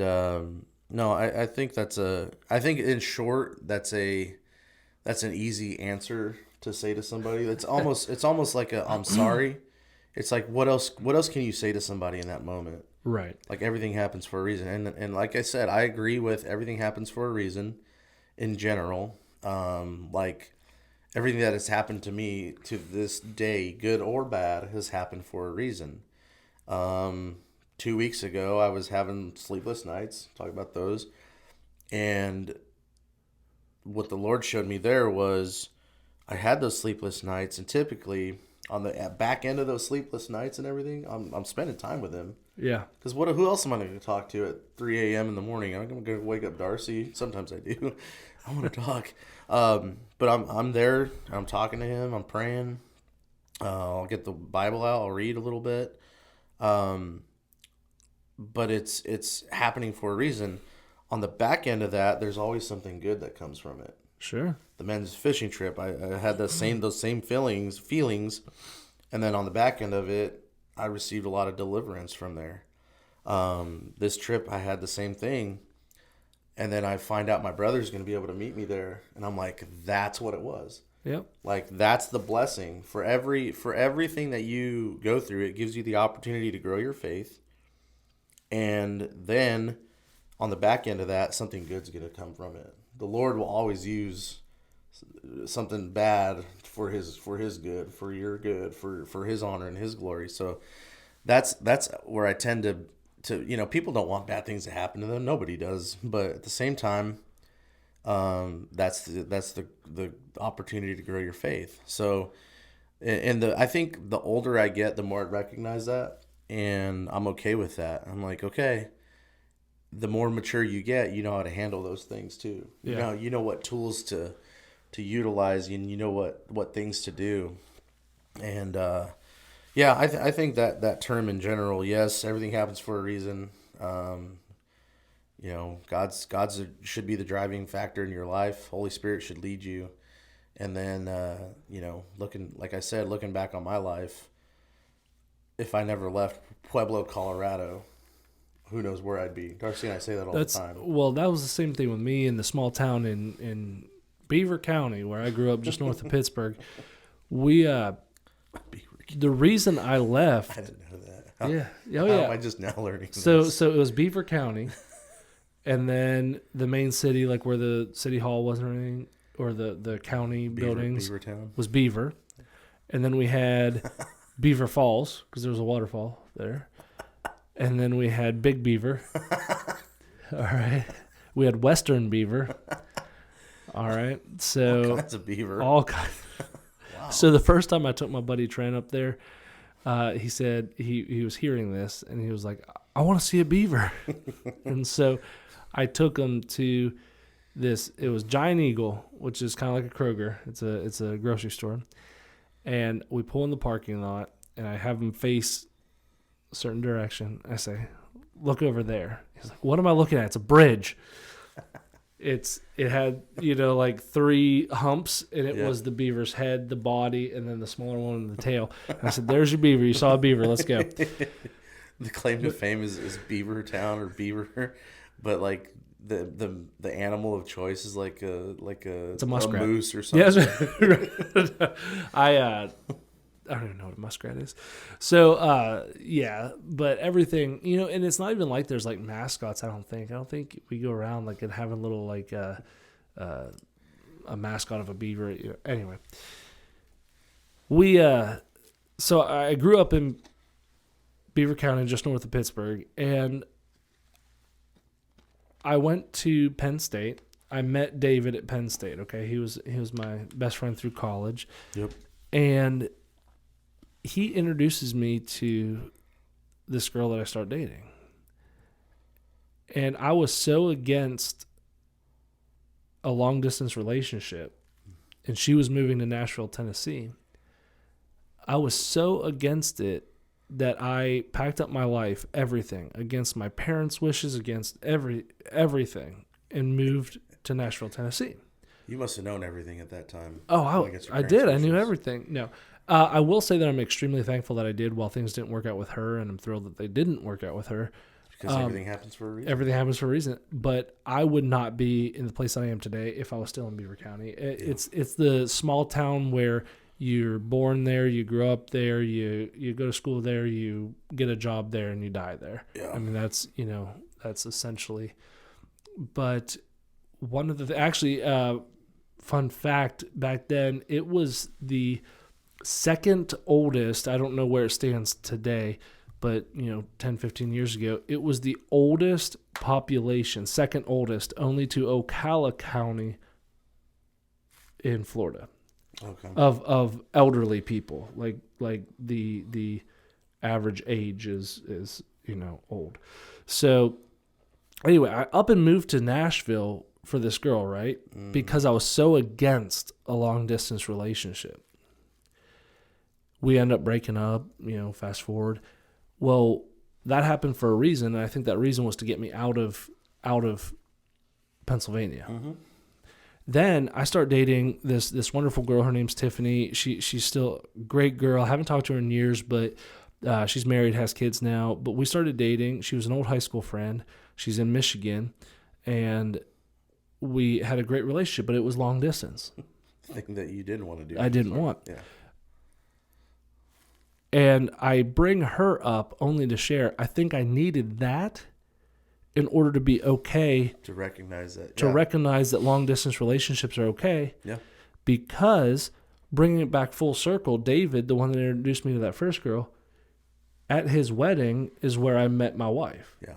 no, I think I think in short that's an easy answer to say to somebody. It's almost like a I'm sorry. It's like what else can you say to somebody in that moment? Right. Like everything happens for a reason. And like I said, I agree with everything happens for a reason in general. Like everything that has happened to me to this day, good or bad, has happened for a reason. 2 weeks ago, I was having sleepless nights, talk about those. And what the Lord showed me there was I had those sleepless nights, and typically on the back end of those sleepless nights and everything, I'm spending time with Him. Yeah. Because who else am I going to talk to at 3 a.m. in the morning? I'm going to wake up Darcy. Sometimes I do. I want to talk. But I'm there. I'm talking to him. I'm praying. I'll get the Bible out. I'll read a little bit. But it's happening for a reason. On the back end of that, there's always something good that comes from it. Sure. The men's fishing trip, I had those same feelings, and then on the back end of it, I received a lot of deliverance from there. This trip, I had the same thing, and then I find out my brother's going to be able to meet me there, and I'm like, that's what it was. Yep. Like that's the blessing for everything that you go through. It gives you the opportunity to grow your faith, and then on the back end of that, something good's going to come from it. The Lord will always use something bad for his good, for your good, for his honor and his glory. So that's where I tend to people don't want bad things to happen to them. Nobody does, but at the same time, that's the opportunity to grow your faith. So, I think the older I get, the more I recognize that, and I'm okay with that. I'm like, okay, the more mature you get, you know how to handle those things too. Yeah. You know what tools to utilize, and you know what things to do. And yeah, I think that term in general, yes, everything happens for a reason. God's should be the driving factor in your life. Holy Spirit should lead you. And then looking back on my life, if I never left Pueblo, Colorado, who knows where I'd be. Darcy and I say that all the time. Well, that was the same thing with me in the small town in Beaver County, where I grew up just north of Pittsburgh. We the reason I left. I didn't know that. Yeah. How am I just now learning So this? it was Beaver County, and then the main city, like where the city hall was or anything, or the county buildings, Beavertown was Beaver, and then we had Beaver Falls because there was a waterfall there, and then we had Big Beaver. All right, we had Western Beaver. All right, so all kinds of beaver. all kinds. Wow. So the first time I took my buddy Trent up there, he said he was hearing this and he was like, I want to see a beaver. And so I took him to this. It was Giant Eagle, which is kind of like a Kroger. It's a grocery store. And we pull in the parking lot, and I have him face a certain direction. I say, look over there. He's like, what am I looking at? It's a bridge. It had like 3 humps, and it was the beaver's head, the body, and then the smaller one in the tail. And I said, "There's your beaver. You saw a beaver. Let's go." The claim to fame is Beaver Town or Beaver, but like the animal of choice is like It's a muskrat. a moose or something. Yes, I don't even know what a muskrat is. So, yeah, but everything, and it's not even like there's like mascots. I don't think we go around like and having little like a mascot of a beaver. Anyway, so I grew up in Beaver County, just north of Pittsburgh, and I went to Penn State. I met David at Penn State. Okay, he was my best friend through college. Yep. And he introduces me to this girl that I start dating. And I was so against a long distance relationship, and she was moving to Nashville, Tennessee. I was so against it that I packed up my life, everything, against my parents' wishes, against everything, and moved to Nashville, Tennessee. You must have known everything at that time. Oh, I did. I knew everything. No. I will say that I'm extremely thankful that I did while things didn't work out with her, and I'm thrilled that they didn't work out with her. Because everything happens for a reason. Everything happens for a reason. But I would not be in the place I am today if I was still in Beaver County. It's the small town where you're born there, you grow up there, you go to school there, you get a job there, and you die there. Yeah. I mean, that's essentially. But one of the fun fact, back then, it was the second oldest, I don't know where it stands today, but 10, 15 years ago, it was the oldest population, second oldest, only to Ocala County in Florida. Okay. Of elderly people. Like the average age is old. So anyway, I up and moved to Nashville for this girl, right? Because I was so against a long distance relationship. We end up breaking up, fast forward. Well, that happened for a reason, and I think that reason was to get me out of Pennsylvania. Mm-hmm. Then I start dating this wonderful girl. Her name's Tiffany. She's still a great girl. I haven't talked to her in years, but she's married, has kids now. But we started dating. She was an old high school friend. She's in Michigan, and we had a great relationship, but it was long distance. Thing that you didn't want to do. I didn't want. Yeah. And I bring her up only to share. I think I needed that in order to be okay, To recognize that. to Yeah. recognize that long distance relationships are okay. Yeah. Because bringing it back full circle, David, the one that introduced me to that first girl, at his wedding is where I met my wife. Yeah.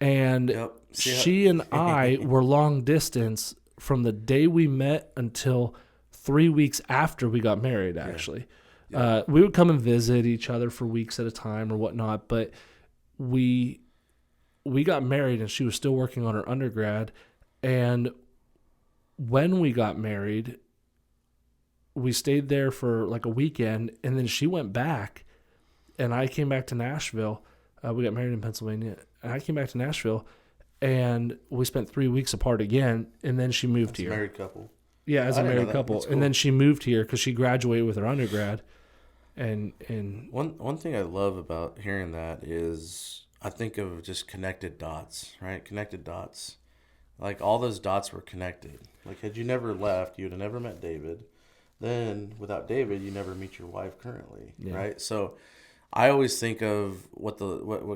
And Yep. See how- she and I were long distance from the day we met until 3 weeks after we got married, actually. We would come and visit each other for weeks at a time or whatnot, but we got married and she was still working on her undergrad. And when we got married, we stayed there for like a weekend, and then she went back, and I came back to Nashville. We got married in Pennsylvania, and I came back to Nashville, and we spent 3 weeks apart again, and then she moved It's a here. married couple. Yeah, as I a didn't know married that. couple. That's And cool. then she moved here because she graduated with her undergrad. And One thing I love about hearing that is I think of just connected dots, right? Connected dots. Like all those dots were connected. Like had you never left, you'd have never met David. Then without David, you never meet your wife currently, Yeah. right? So I always think of what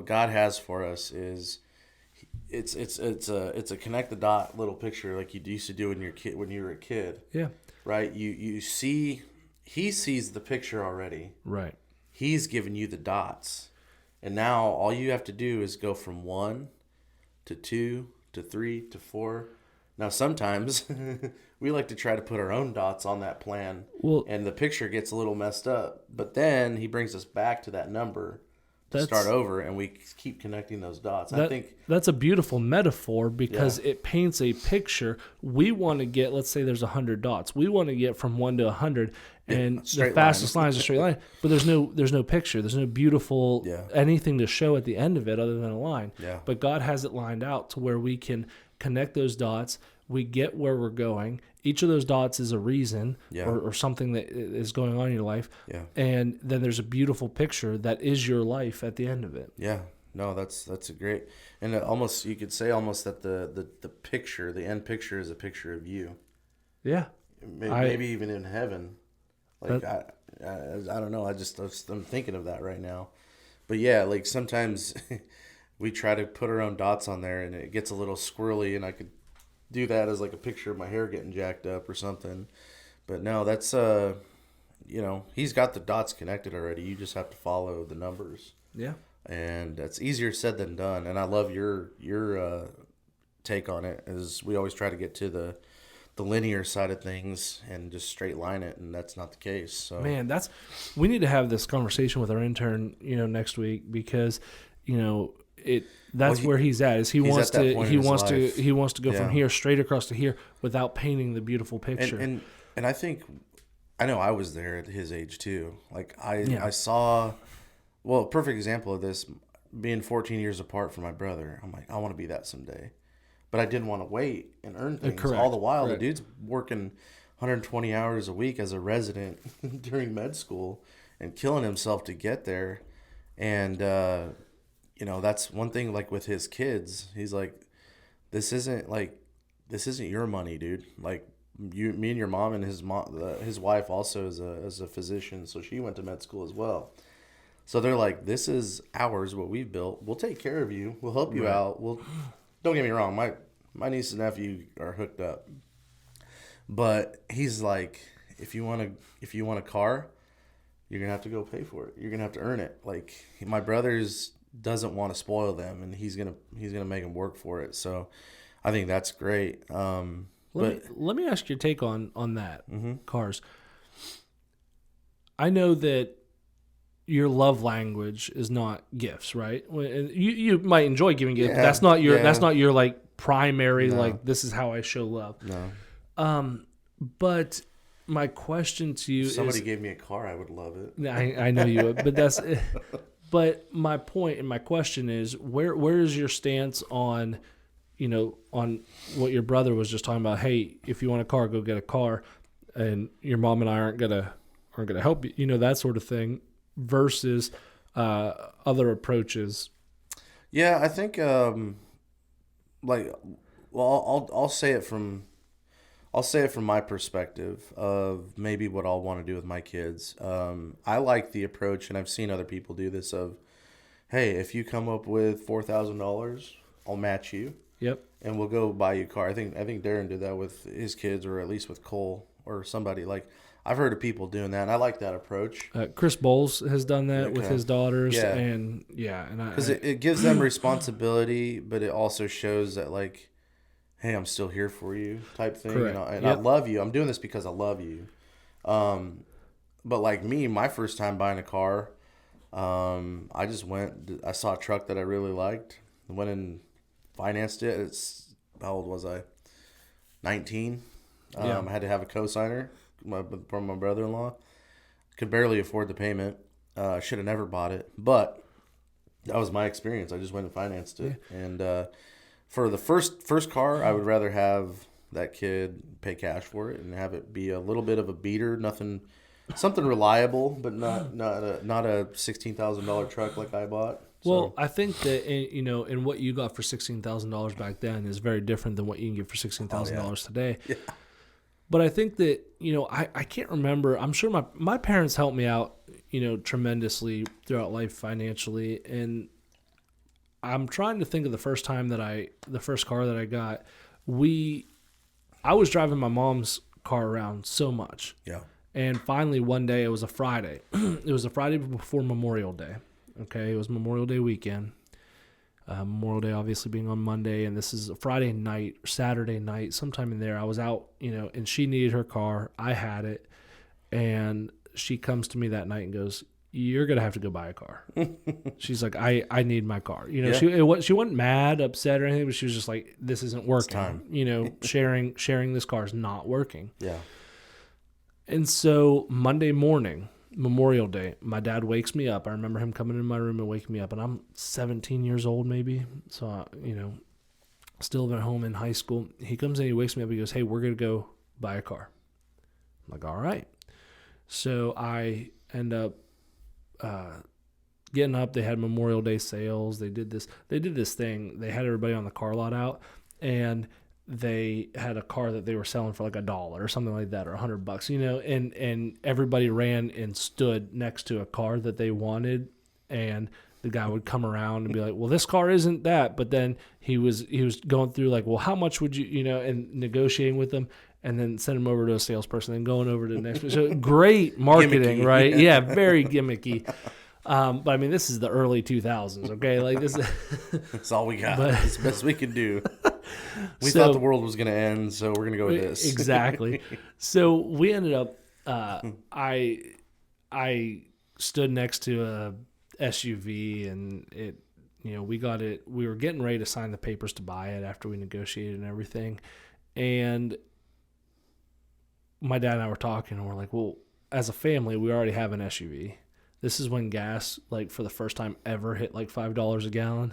God has for us is it's a connect the dot little picture like you used to do when you were a kid, yeah, right? You see he sees the picture already. right. He's given you the dots. And now all you have to do is go from 1 to 2 to 3 to 4. Now sometimes we like to try to put our own dots on that plan, Well, and the picture gets a little messed up. But then he brings us back to that number to That's- start over, and we keep connecting those dots. I think that's a beautiful metaphor because it paints a picture. We want to get, let's say there's 100 dots. We want to get from 1 to 100, and the straight fastest line. line is a straight line. But there's no picture. There's no beautiful Yeah. anything to show at the end of it other than a line. Yeah. But God has it lined out to where we can connect those dots. We get where we're going. Each of those dots is a reason Yeah. or something that is going on in your life. Yeah. And then there's a beautiful picture that is your life at the end of it. Yeah, no, that's a great, and almost you could say almost that the picture, the end picture, is a picture of you. Yeah. Maybe even in heaven. Like I don't know. I'm thinking of that right now. But yeah, like sometimes we try to put our own dots on there, and it gets a little squirrely, and I could do that as like a picture of my hair getting jacked up or something. But no, that's he's got the dots connected already. You just have to follow the numbers. Yeah. And that's easier said than done. And I love your take on it. Is we always try to get to the linear side of things and just straight line it, and that's not the case. So Man, we need to have this conversation with our intern, next week because, that's where he's at. Is he wants at that to point he in his wants life. to go from Yeah. here straight across to here without painting the beautiful picture. and I think I know I was there at his age too. Like Yeah. I saw, well, a perfect example of this being 14 years apart from my brother. I'm like, I want to be that someday. But I didn't want to wait and earn things. Correct. All the while, Correct. the dude's working 120 hours a week as a resident during med school and killing himself to get there. And, that's one thing, like with his kids, he's like, this isn't your money, dude. Like me and your mom and his wife also is a physician. So she went to med school as well. So they're like, this is ours, what we've built. We'll take care of you. We'll help you out. Don't get me wrong. My niece and nephew are hooked up, but he's like, if you want a car, you're gonna have to go pay for it. You're gonna have to earn it. Like my brother's doesn't want to spoil them, and he's gonna make them work for it. So I think that's great. Let me ask your take on that, Mm-hmm. cars. I know that your love language is not gifts, right? You might enjoy giving gifts, but Yeah, that's not your like primary No. like this is how I show love. No, But my question to you if somebody is gave me a car, I would love it. I know you would, but but my point and my question is where is your stance on on what your brother was just talking about, hey, if you want a car, go get a car, and your mom and I aren't gonna help you, that sort of thing, versus other approaches. Yeah, I think like, well, I'll say it from my perspective of maybe what I'll want to do with my kids. I like the approach, and I've seen other people do this of, hey, if you come up with $4,000, I'll match you. Yep. And we'll go buy you a car. I think Darren did that with his kids, or at least with Cole or somebody. Like, I've heard of people doing that, and I like that approach. Chris Bowles has done that with his daughters, Yeah. and because it gives them responsibility, but it also shows that, like, hey, I'm still here for you, type thing. Correct. And I love you. I'm doing this because I love you. But like me, my first time buying a car, I just went. I saw a truck that I really liked. Went and financed it. How old was I? 19. I had to have a cosigner from my brother-in-law. Could barely afford the payment. Should have never bought it, but that was my experience. I just went and financed it. Yeah. And for the first car, I would rather have that kid pay cash for it and have it be a little bit of a beater, something reliable, but not a $16,000 truck like I bought. Well, I think that and what you got for $16,000 back then is very different than what you can get for $16,000 today. Yeah. But I think that I can't remember. I'm sure my parents helped me out tremendously throughout life financially, and I'm trying to think of the first car that I got. I was driving my mom's car around so much. Yeah. And finally one day, it was a Friday. It was a Friday before Memorial Day. Okay, it was Memorial Day weekend. Memorial Day obviously being on Monday, and this is a Friday night, Saturday night, sometime in there. I was out, and she needed her car. I had it, and she comes to me that night and goes, "You're gonna have to go buy a car." She's like, "I need my car." She wasn't mad, upset, or anything, but she was just like, "This isn't working." Sharing this car is not working. Yeah. And so Monday morning, Memorial Day, my dad wakes me up. I remember him coming in my room and waking me up, and I'm 17 years old maybe, so still at home in high school. He comes in, he wakes me up, he goes, "Hey, we're gonna go buy a car." I'm like, "All right." So I end up getting up. They had Memorial Day sales. They did this thing. They had everybody on the car lot out, and they had a car that they were selling for like $1 or something like that, or $100, and everybody ran and stood next to a car that they wanted, and the guy would come around and be like, "Well, this car isn't that," but then he was going through like, "Well, how much would you," and negotiating with them, and then send him over to a salesperson, then going over to the next one. So great marketing, gimmicky. Right? Yeah, very gimmicky. But I mean, this is the early 2000s, okay? Like this. That's all we got. It's the best we can do. We thought the world was going to end, so we're going to go with this. Exactly. So we ended up. I stood next to a SUV, and it. We got it. We were getting ready to sign the papers to buy it after we negotiated and everything, and my dad and I were talking, and we're like, "Well, as a family, we already have an SUV." This is when gas, like, for the first time ever hit like $5 a gallon.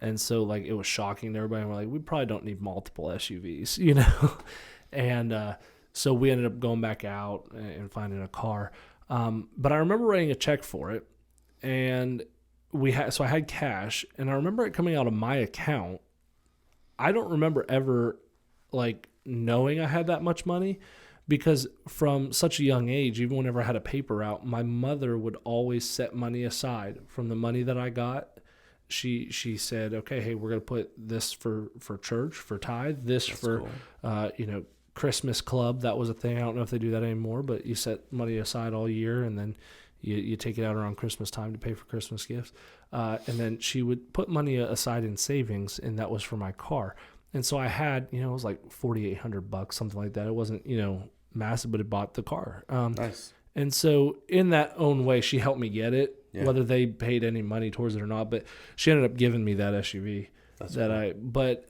And so, like, it was shocking to everybody. And we're like, we probably don't need multiple SUVs, And so we ended up going back out and finding a car. But I remember writing a check for it. And I had cash. And I remember it coming out of my account. I don't remember ever, like, knowing I had that much money. Because from such a young age, even whenever I had a paper route, my mother would always set money aside from the money that I got. She said, "Okay, hey, we're gonna put this for church, for tithe, this That's for cool. Christmas club." That was a thing. I don't know if they do that anymore, but you set money aside all year, and then you take it out around Christmas time to pay for Christmas gifts. And then she would put money aside in savings, and that was for my car. And so I had, it was like $4,800, something like that. It wasn't, massive, but it bought the car. Nice. And so in that own way, she helped me get it, whether they paid any money towards it or not. But she ended up giving me that SUV. That's cool. But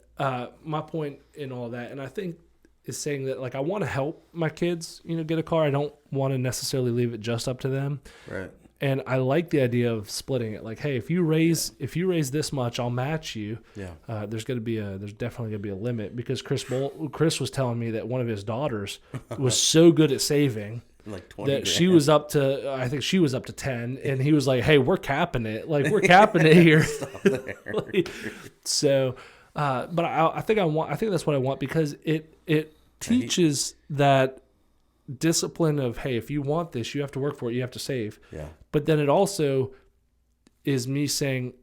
my point in all that, and I think is saying that, like, I want to help my kids, get a car. I don't want to necessarily leave it just up to them. Right. And I like the idea of splitting it. Like, hey, if you raise this much, I'll match you. Yeah. There's definitely gonna be a limit, because Chris was telling me that one of his daughters was so good at saving Like 20 that grand. she was up to, I think she was up to 10, and he was like, hey, we're capping it. Like, we're capping it here. Stop there. So, but I think that's what I want, because it teaches that discipline of, hey, if you want this, you have to work for it, you have to save. Yeah. But then it also is me saying,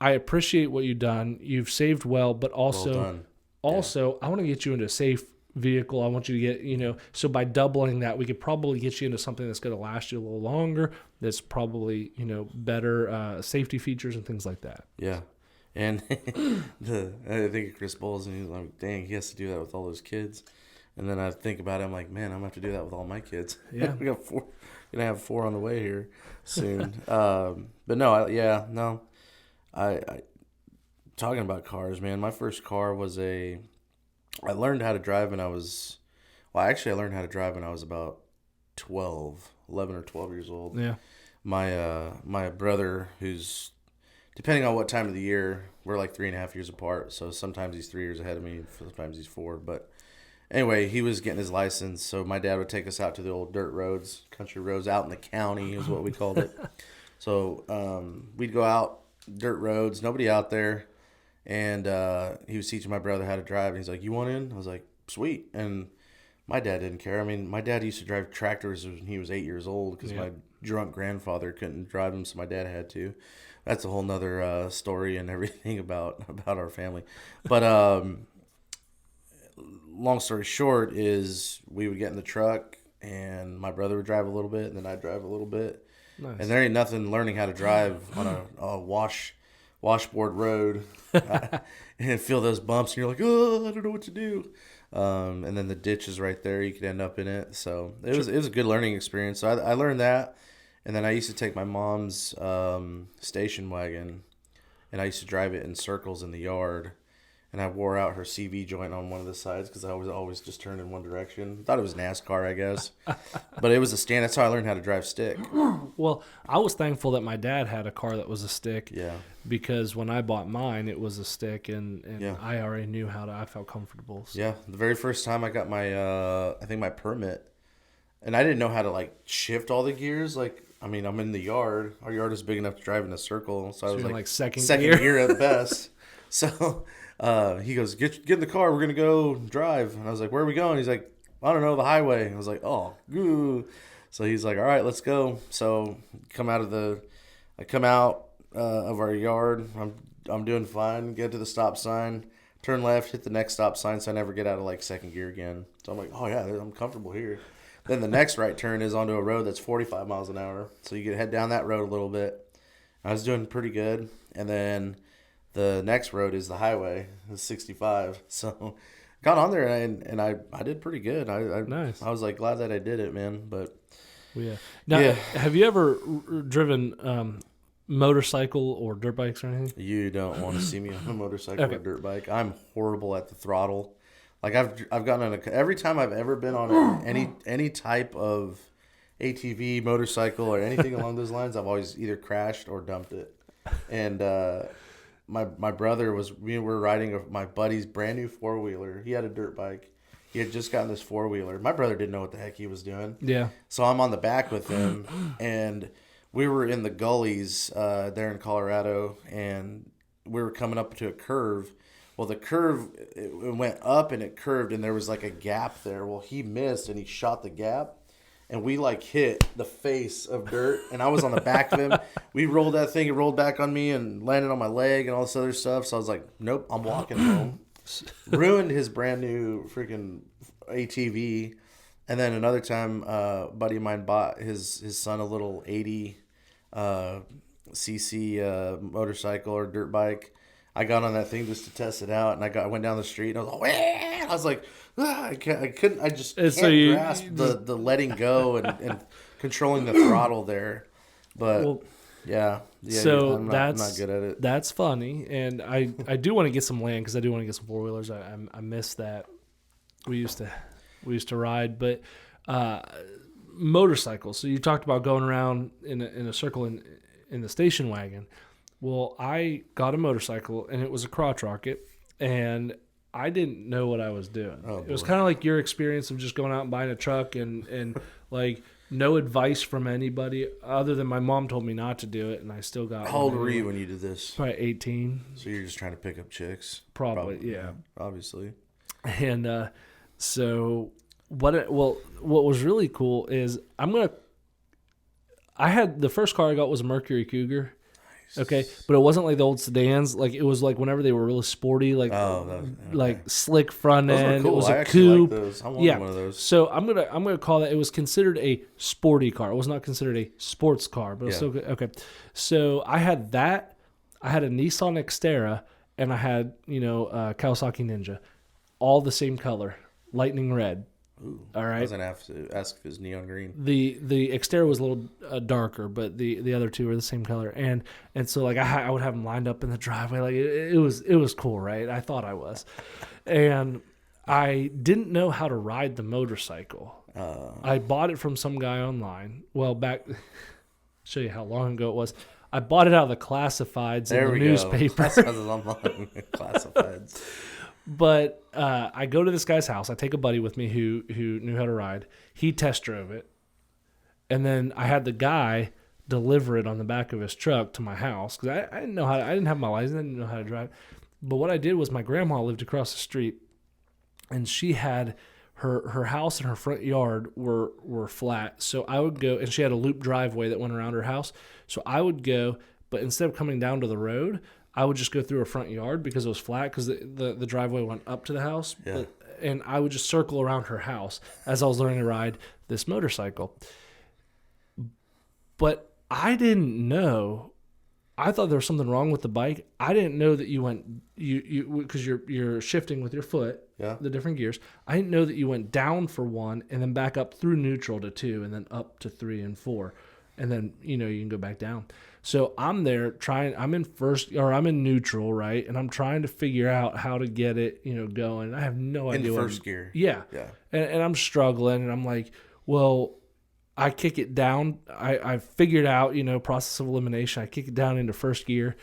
I appreciate what you've done. You've saved well, but Well done. also I want to get you into a safe vehicle. I want you to get, so by doubling that, we could probably get you into something that's going to last you a little longer. That's probably, better safety features and things like that. Yeah. And I think of Chris Bowles, and he's like, dang, he has to do that with all those kids. And then I think about it, I'm like, man, I'm going to have to do that with all my kids. Yeah. We got 4. Going to have 4 on the way here soon. But no, I talking about cars, man. My first car was I learned how to drive when I was, I learned how to drive when I was about 11 or 12 years old. Yeah. My brother, who's, depending on what time of the year, we're like 3.5 years apart. So sometimes he's 3 years ahead of me, sometimes he's 4. But anyway, he was getting his license, so my dad would take us out to the old dirt roads, country roads, out in the county is what we called it. So we'd go out, dirt roads, nobody out there, and he was teaching my brother how to drive, and he's like, you want in? I was like, sweet. And my dad didn't care. I mean, my dad used to drive tractors when he was 8 years old because my drunk grandfather couldn't drive them, so my dad had to. That's a whole nother story and everything about our family. But long story short is we would get in the truck and my brother would drive a little bit and then I'd drive a little bit. Nice. And there ain't nothing learning how to drive on a washboard road and feel those bumps and you're like, oh, I don't know what to do. And then the ditch is right there. You could end up in it. So it was a good learning experience. So I learned that. And then I used to take my mom's station wagon and I used to drive it in circles in the yard. And I wore out her CV joint on one of the sides because I was always just turned in one direction. Thought it was NASCAR, I guess. But it was a stand. That's how I learned how to drive stick. Well, I was thankful that my dad had a car that was a stick. Yeah. Because when I bought mine, it was a stick, and Yeah. I already knew I felt comfortable. So. Yeah. The very first time I got my permit, and I didn't know how to, like, shift all the gears. Like, I mean, I'm in the yard. Our yard is big enough to drive in a circle. So I was you're like like second gear at best. So he goes, get in the car. We're going to go drive. And I was like, where are we going? He's like, I don't know, the highway. I was like, oh, goo. So he's like, all right, let's go. So I come out of our yard. I'm doing fine. Get to the stop sign. Turn left, hit the next stop sign, so I never get out of, like, second gear again. So I'm like, oh, yeah, I'm comfortable here. Then the next right turn is onto a road that's 45 miles an hour. So you can head down that road a little bit. I was doing pretty good. And then the next road is the highway, it's 65. So got on there and I did pretty good. Nice. I was like glad that I did it, man. But Yeah. Now, Yeah. have you ever driven motorcycle or dirt bikes or anything? you don't want to see me on a motorcycle Okay. or dirt bike. I'm horrible at the throttle. Like I've gotten on every time I've ever been on any type of ATV, motorcycle, or anything along those lines, I've always either crashed or dumped it. And my brother we were riding my buddy's brand new 4-wheeler. He had a dirt bike. He had just gotten this 4-wheeler. My brother didn't know what the heck he was doing. Yeah. So I'm on the back with him, and we were in the gullies there in Colorado, and we were coming up to a curve. Well, the curve, it went up and it curved, and there was like a gap there. Well, he missed, and he shot the gap, and we like hit the face of dirt, and I was on the back of him. We rolled that thing, it rolled back on me and landed on my leg and all this other stuff. So I was like, nope, I'm walking home. Ruined his brand new freaking ATV. And then another time, a buddy of mine bought his son a little 80 cc motorcycle or dirt bike. I got on that thing just to test it out, and I went down the street, and I was like, wah! I was like, I just can't grasp the letting go and controlling the throttle there. But Well, yeah, so I'm that's not good at it. That's funny, and I do want to get some land because I do want to get some 4-wheelers. I miss that. We used to ride, but motorcycles. So you talked about going around in a circle in the station wagon. Well, I got a motorcycle, and it was a crotch rocket, and I didn't know what I was doing. It was kind of like your experience of just going out and buying a truck and like no advice from anybody other than my mom told me not to do it, and I still got. How old were you when you did this? Probably 18. So you're just trying to pick up chicks? Probably yeah. Obviously. And so what was really cool is I had the first car I got was a Mercury Cougar. Okay, but it wasn't like the old sedans. Like it was like whenever they were really sporty, like like slick front end. Cool. It was I a coupe. like those. I wanted one of those. So I'm gonna call that. It was considered a sporty car. It was not considered a sports car, but it was still good. Okay. So I had that. I had a Nissan Xterra, and I had Kawasaki Ninja, all the same color, lightning red. Ooh, all right. I was gonna have to ask if it's neon green. The Xterra was a little darker, but the other two were the same color, and so like I would have them lined up in the driveway, like it was cool, right? I thought I was, and I didn't know how to ride the motorcycle. I bought it from some guy online. Well, show you how long ago it was. I bought it out of the classifieds in the newspaper. Classifieds. But I go to this guy's house. I take a buddy with me who knew how to ride. He test drove it, and then I had the guy deliver it on the back of his truck to my house because I didn't know how. I didn't have my license. I didn't know how to drive. But what I did was my grandma lived across the street, and she had her house and her front yard were flat. So I would go, and she had a loop driveway that went around her house. So I would go, but instead of coming down to the road, I would just go through her front yard because it was flat because the driveway went up to the house. Yeah. And I would just circle around her house as I was learning to ride this motorcycle. But I didn't know. I thought there was something wrong with the bike. I didn't know that you went because you're shifting with your foot, the different gears. I didn't know that you went down for 1 and then back up through neutral to 2 and then up to 3 and 4. And then, you can go back down. So I'm there I'm in neutral, right? And I'm trying to figure out how to get it, going. I have no idea. In first gear. Yeah. Yeah. And I'm struggling, and I'm like, well, I kick it down. I figured out, process of elimination. I kick it down into first gear,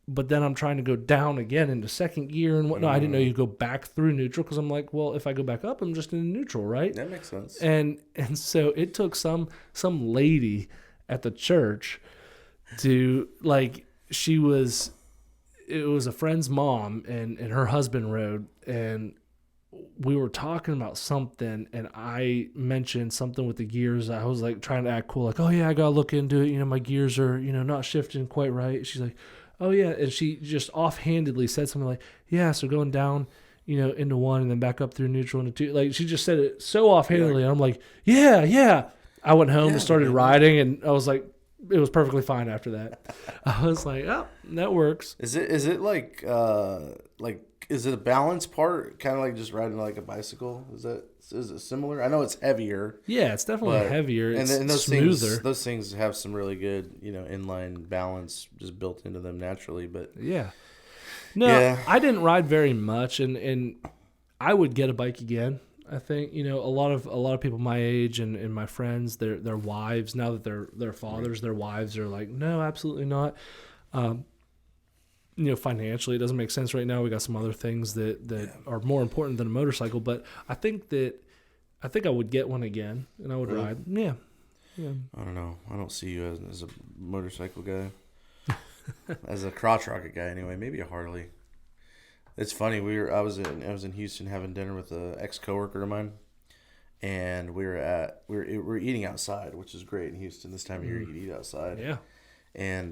but then I'm trying to go down again into second gear and whatnot. I didn't know you go back through neutral because I'm like, well, if I go back up, I'm just in neutral, right? That makes sense. And so it took some lady at the church to it was a friend's mom and her husband rode, and we were talking about something, and I mentioned something with the gears. I was like trying to act cool, like, oh yeah, I gotta look into it. My gears are, not shifting quite right. She's like, oh yeah. And she just offhandedly said something like, yeah, so going down, into 1 and then back up through neutral into 2. Like she just said it so offhandedly. And I'm like, yeah. I went home and started riding, and I was like, it was perfectly fine after that. I was like, oh, that works. Is it like is it a balance part, kind of like just riding like a bicycle? Is it similar? I know it's heavier. Yeah, it's definitely heavier. It's and those smoother. Those things have some really good, inline balance just built into them naturally. But yeah, no, I didn't ride very much, and I would get a bike again. I think a lot of people my age and my friends, their wives, now that they're fathers, their wives are like, no, absolutely not. Financially, it doesn't make sense right now. We got some other things that are more important than a motorcycle, but I think I would get one again and I would ride. Yeah. I don't know. I don't see you as a motorcycle guy, as a crotch rocket guy anyway. Maybe a Harley. It's funny. I was in Houston having dinner with an ex-coworker of mine, and we were eating outside, which is great in Houston. This time of year, you can eat outside. Yeah. And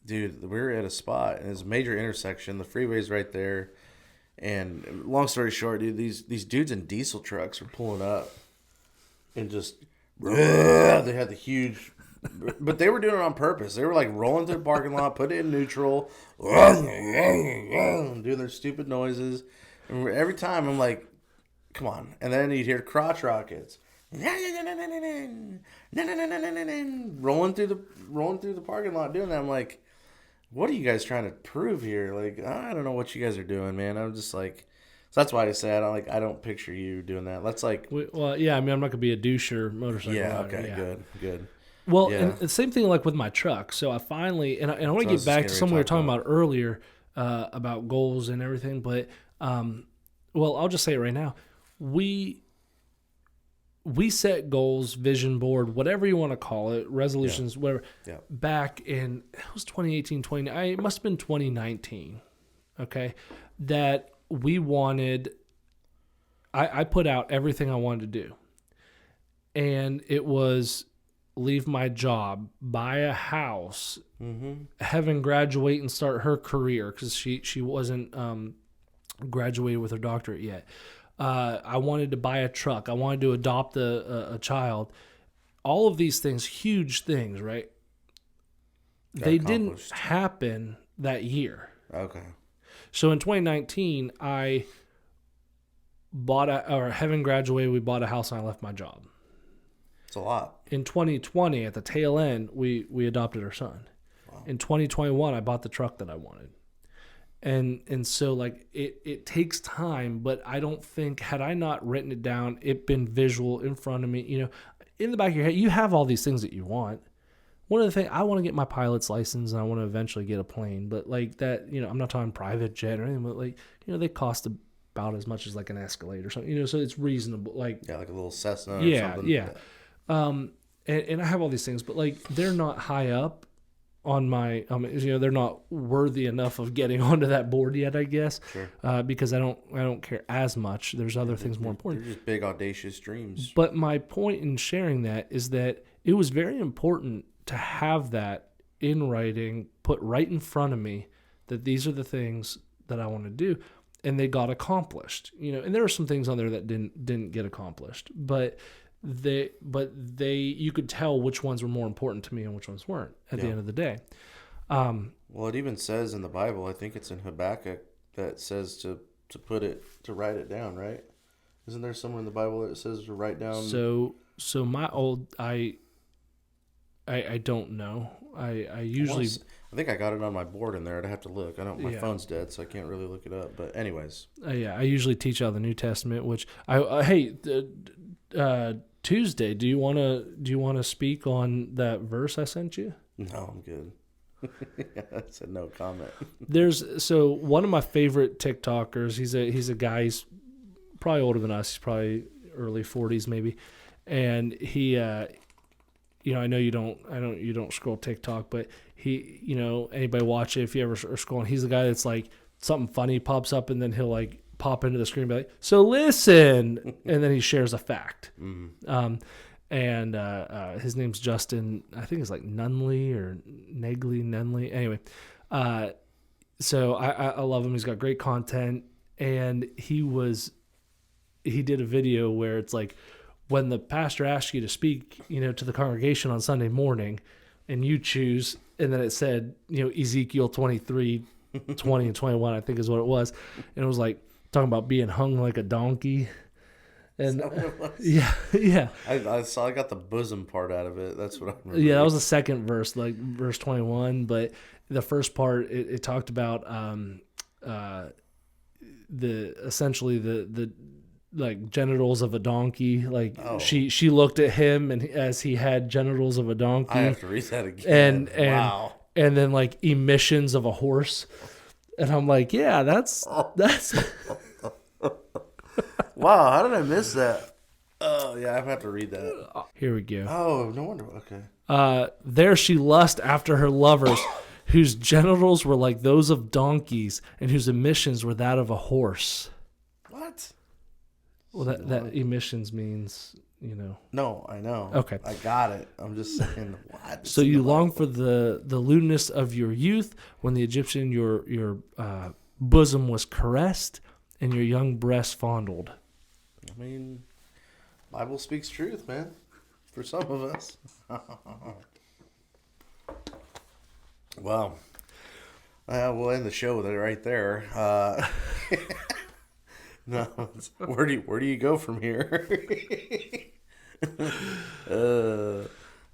dude, we were at a spot, and it's a major intersection. The freeway's right there. And long story short, dude, these dudes in diesel trucks were pulling up, and just they had the huge. But they were doing it on purpose. They were like rolling through the parking lot, put it in neutral, doing their stupid noises. And every time I'm like, come on. And then you'd hear crotch rockets. Rolling through the parking lot doing that. I'm like, what are you guys trying to prove here? Like, I don't know what you guys are doing, man. I'm just like, So that's why I say I don't picture you doing that. That's like, Well, yeah, I mean, I'm not gonna be a doucher motorcycle yeah, rider. okay, Yeah. good. Well, Yeah. and the same thing like with my truck. So I finally, and I want So to I was get just back getting to ready something to we were talk talking about- about earlier about goals and everything. But well, I'll just say it right now. We set goals, vision board, whatever you want to call it, resolutions, whatever. Yeah. Back in it was 2018, it must have been 2019. Okay, that we wanted. I put out everything I wanted to do, and it was leave my job, buy a house, Heaven graduate and start her career because she wasn't graduated with her doctorate yet. I wanted to buy a truck. I wanted to adopt a child. All of these things, huge things, right? They didn't accomplished. happen that year. Okay. So in 2019, I Heaven graduated, we bought a house, and I left my job. It's a lot. In 2020, at the tail end, we adopted our son. Wow. In 2021, I bought the truck that I wanted. And so like it takes time, but I don't think, had I not written it down, it been visual in front of me, in the back of your head, you have all these things that you want. One of the things, I want to get my pilot's license and I want to eventually get a plane, but like that, I'm not talking private jet or anything, but like, they cost about as much as like an Escalade or something, so it's reasonable. Like, Yeah, like a little Cessna or yeah, something. yeah. And I have all these things, but like, they're not high up on my, they're not worthy enough of getting onto that board yet, I guess, Sure. because I don't care as much. There's other things more important. They're just big, audacious dreams. But my point in sharing that is that it was very important to have that in writing, put right in front of me, that these are the things that I want to do, and they got accomplished. And there are some things on there that didn't get accomplished, but you could tell which ones were more important to me and which ones weren't at the end of the day. Well, it even says in the Bible, I think it's in Habakkuk, that says to write it down, right? Isn't there somewhere in the Bible that it says to write down? So my old, I don't know. I usually, I think I got it on my board in there. I'd have to look. My Yeah. phone's dead, so I can't really look it up. But anyways, I usually teach out of the New Testament, which Tuesday, do you want to speak on that verse I sent you? no, I'm good. I said no comment. So one of my favorite TikTokers, he's a guy, he's probably older than us. He's probably early 40s maybe. And he, I know you don't scroll TikTok, but he, anybody watch it, if you ever are scrolling, he's the guy that's like, something funny pops up and then he'll like pop into the screen and be like, so listen, and then he shares a fact. And his name's Justin, I think it's like Nunley or Nunley. Anyway, so I love him. He's got great content, and he did a video where it's like, when the pastor asks you to speak, to the congregation on Sunday morning, and you choose, and then it said, Ezekiel 23, 20 and 21, I think is what it was, and it was like talking about being hung like a donkey. And yeah. I got the bosom part out of it. That's what I remember. Yeah, that was the second verse, like verse 21. But the first part, it talked about the like genitals of a donkey. Like she looked at him, and as he had genitals of a donkey. I have to read that again. And wow. And then like emissions of a horse. And I'm like, yeah, that's Wow, how did I miss that? Oh, yeah, I have to read that. Here we go. Oh, no wonder. Okay. There she lust after her lovers, whose genitals were like those of donkeys, and whose emissions were that of a horse. What? Well, that emissions means, No, I know. Okay. I got it. I'm just saying, what? So you long for the lewdness of your youth, when the Egyptian your bosom was caressed, and your young breast fondled. I mean, Bible speaks truth, man. For some of us. Wow. We'll end the show with it right there. No, where do you go from here?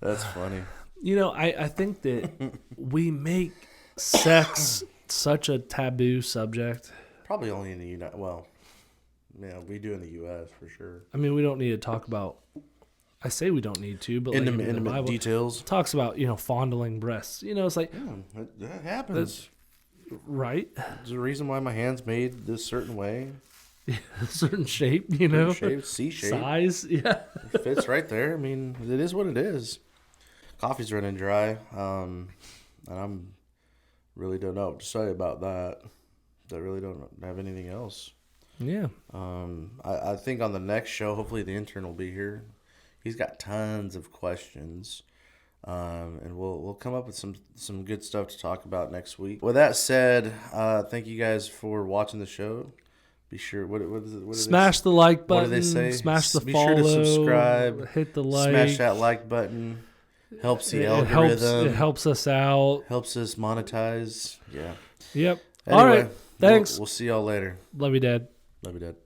That's funny. I think that we make sex such a taboo subject. Probably only in the United. Well, Yeah, we do in the U.S. for sure. I mean, we don't need to talk about. I say we don't need to, but like in the Intimate Bible details. talks about fondling breasts. It's like Yeah, that happens. right, There's a reason why my hand's made this certain way. certain shape, Shape, C shape. size, yeah. It fits right there. I mean, it is what it is. Coffee's running dry, and I'm really don't know what to say about that. I really don't have anything else. Yeah. I think on the next show, hopefully the intern will be here. He's got tons of questions, and we'll come up with some good stuff to talk about next week. With that said, thank you guys for watching the show. Be sure what is it? Smash the like button. What do they say? Smash the Be follow. sure to subscribe. Hit the like. Smash that like button. Helps the algorithm. It helps us out. Helps us monetize. Yeah. Yep. Anyway, all right. Thanks. We'll see y'all later. Love you, Dad. Love you, Dad.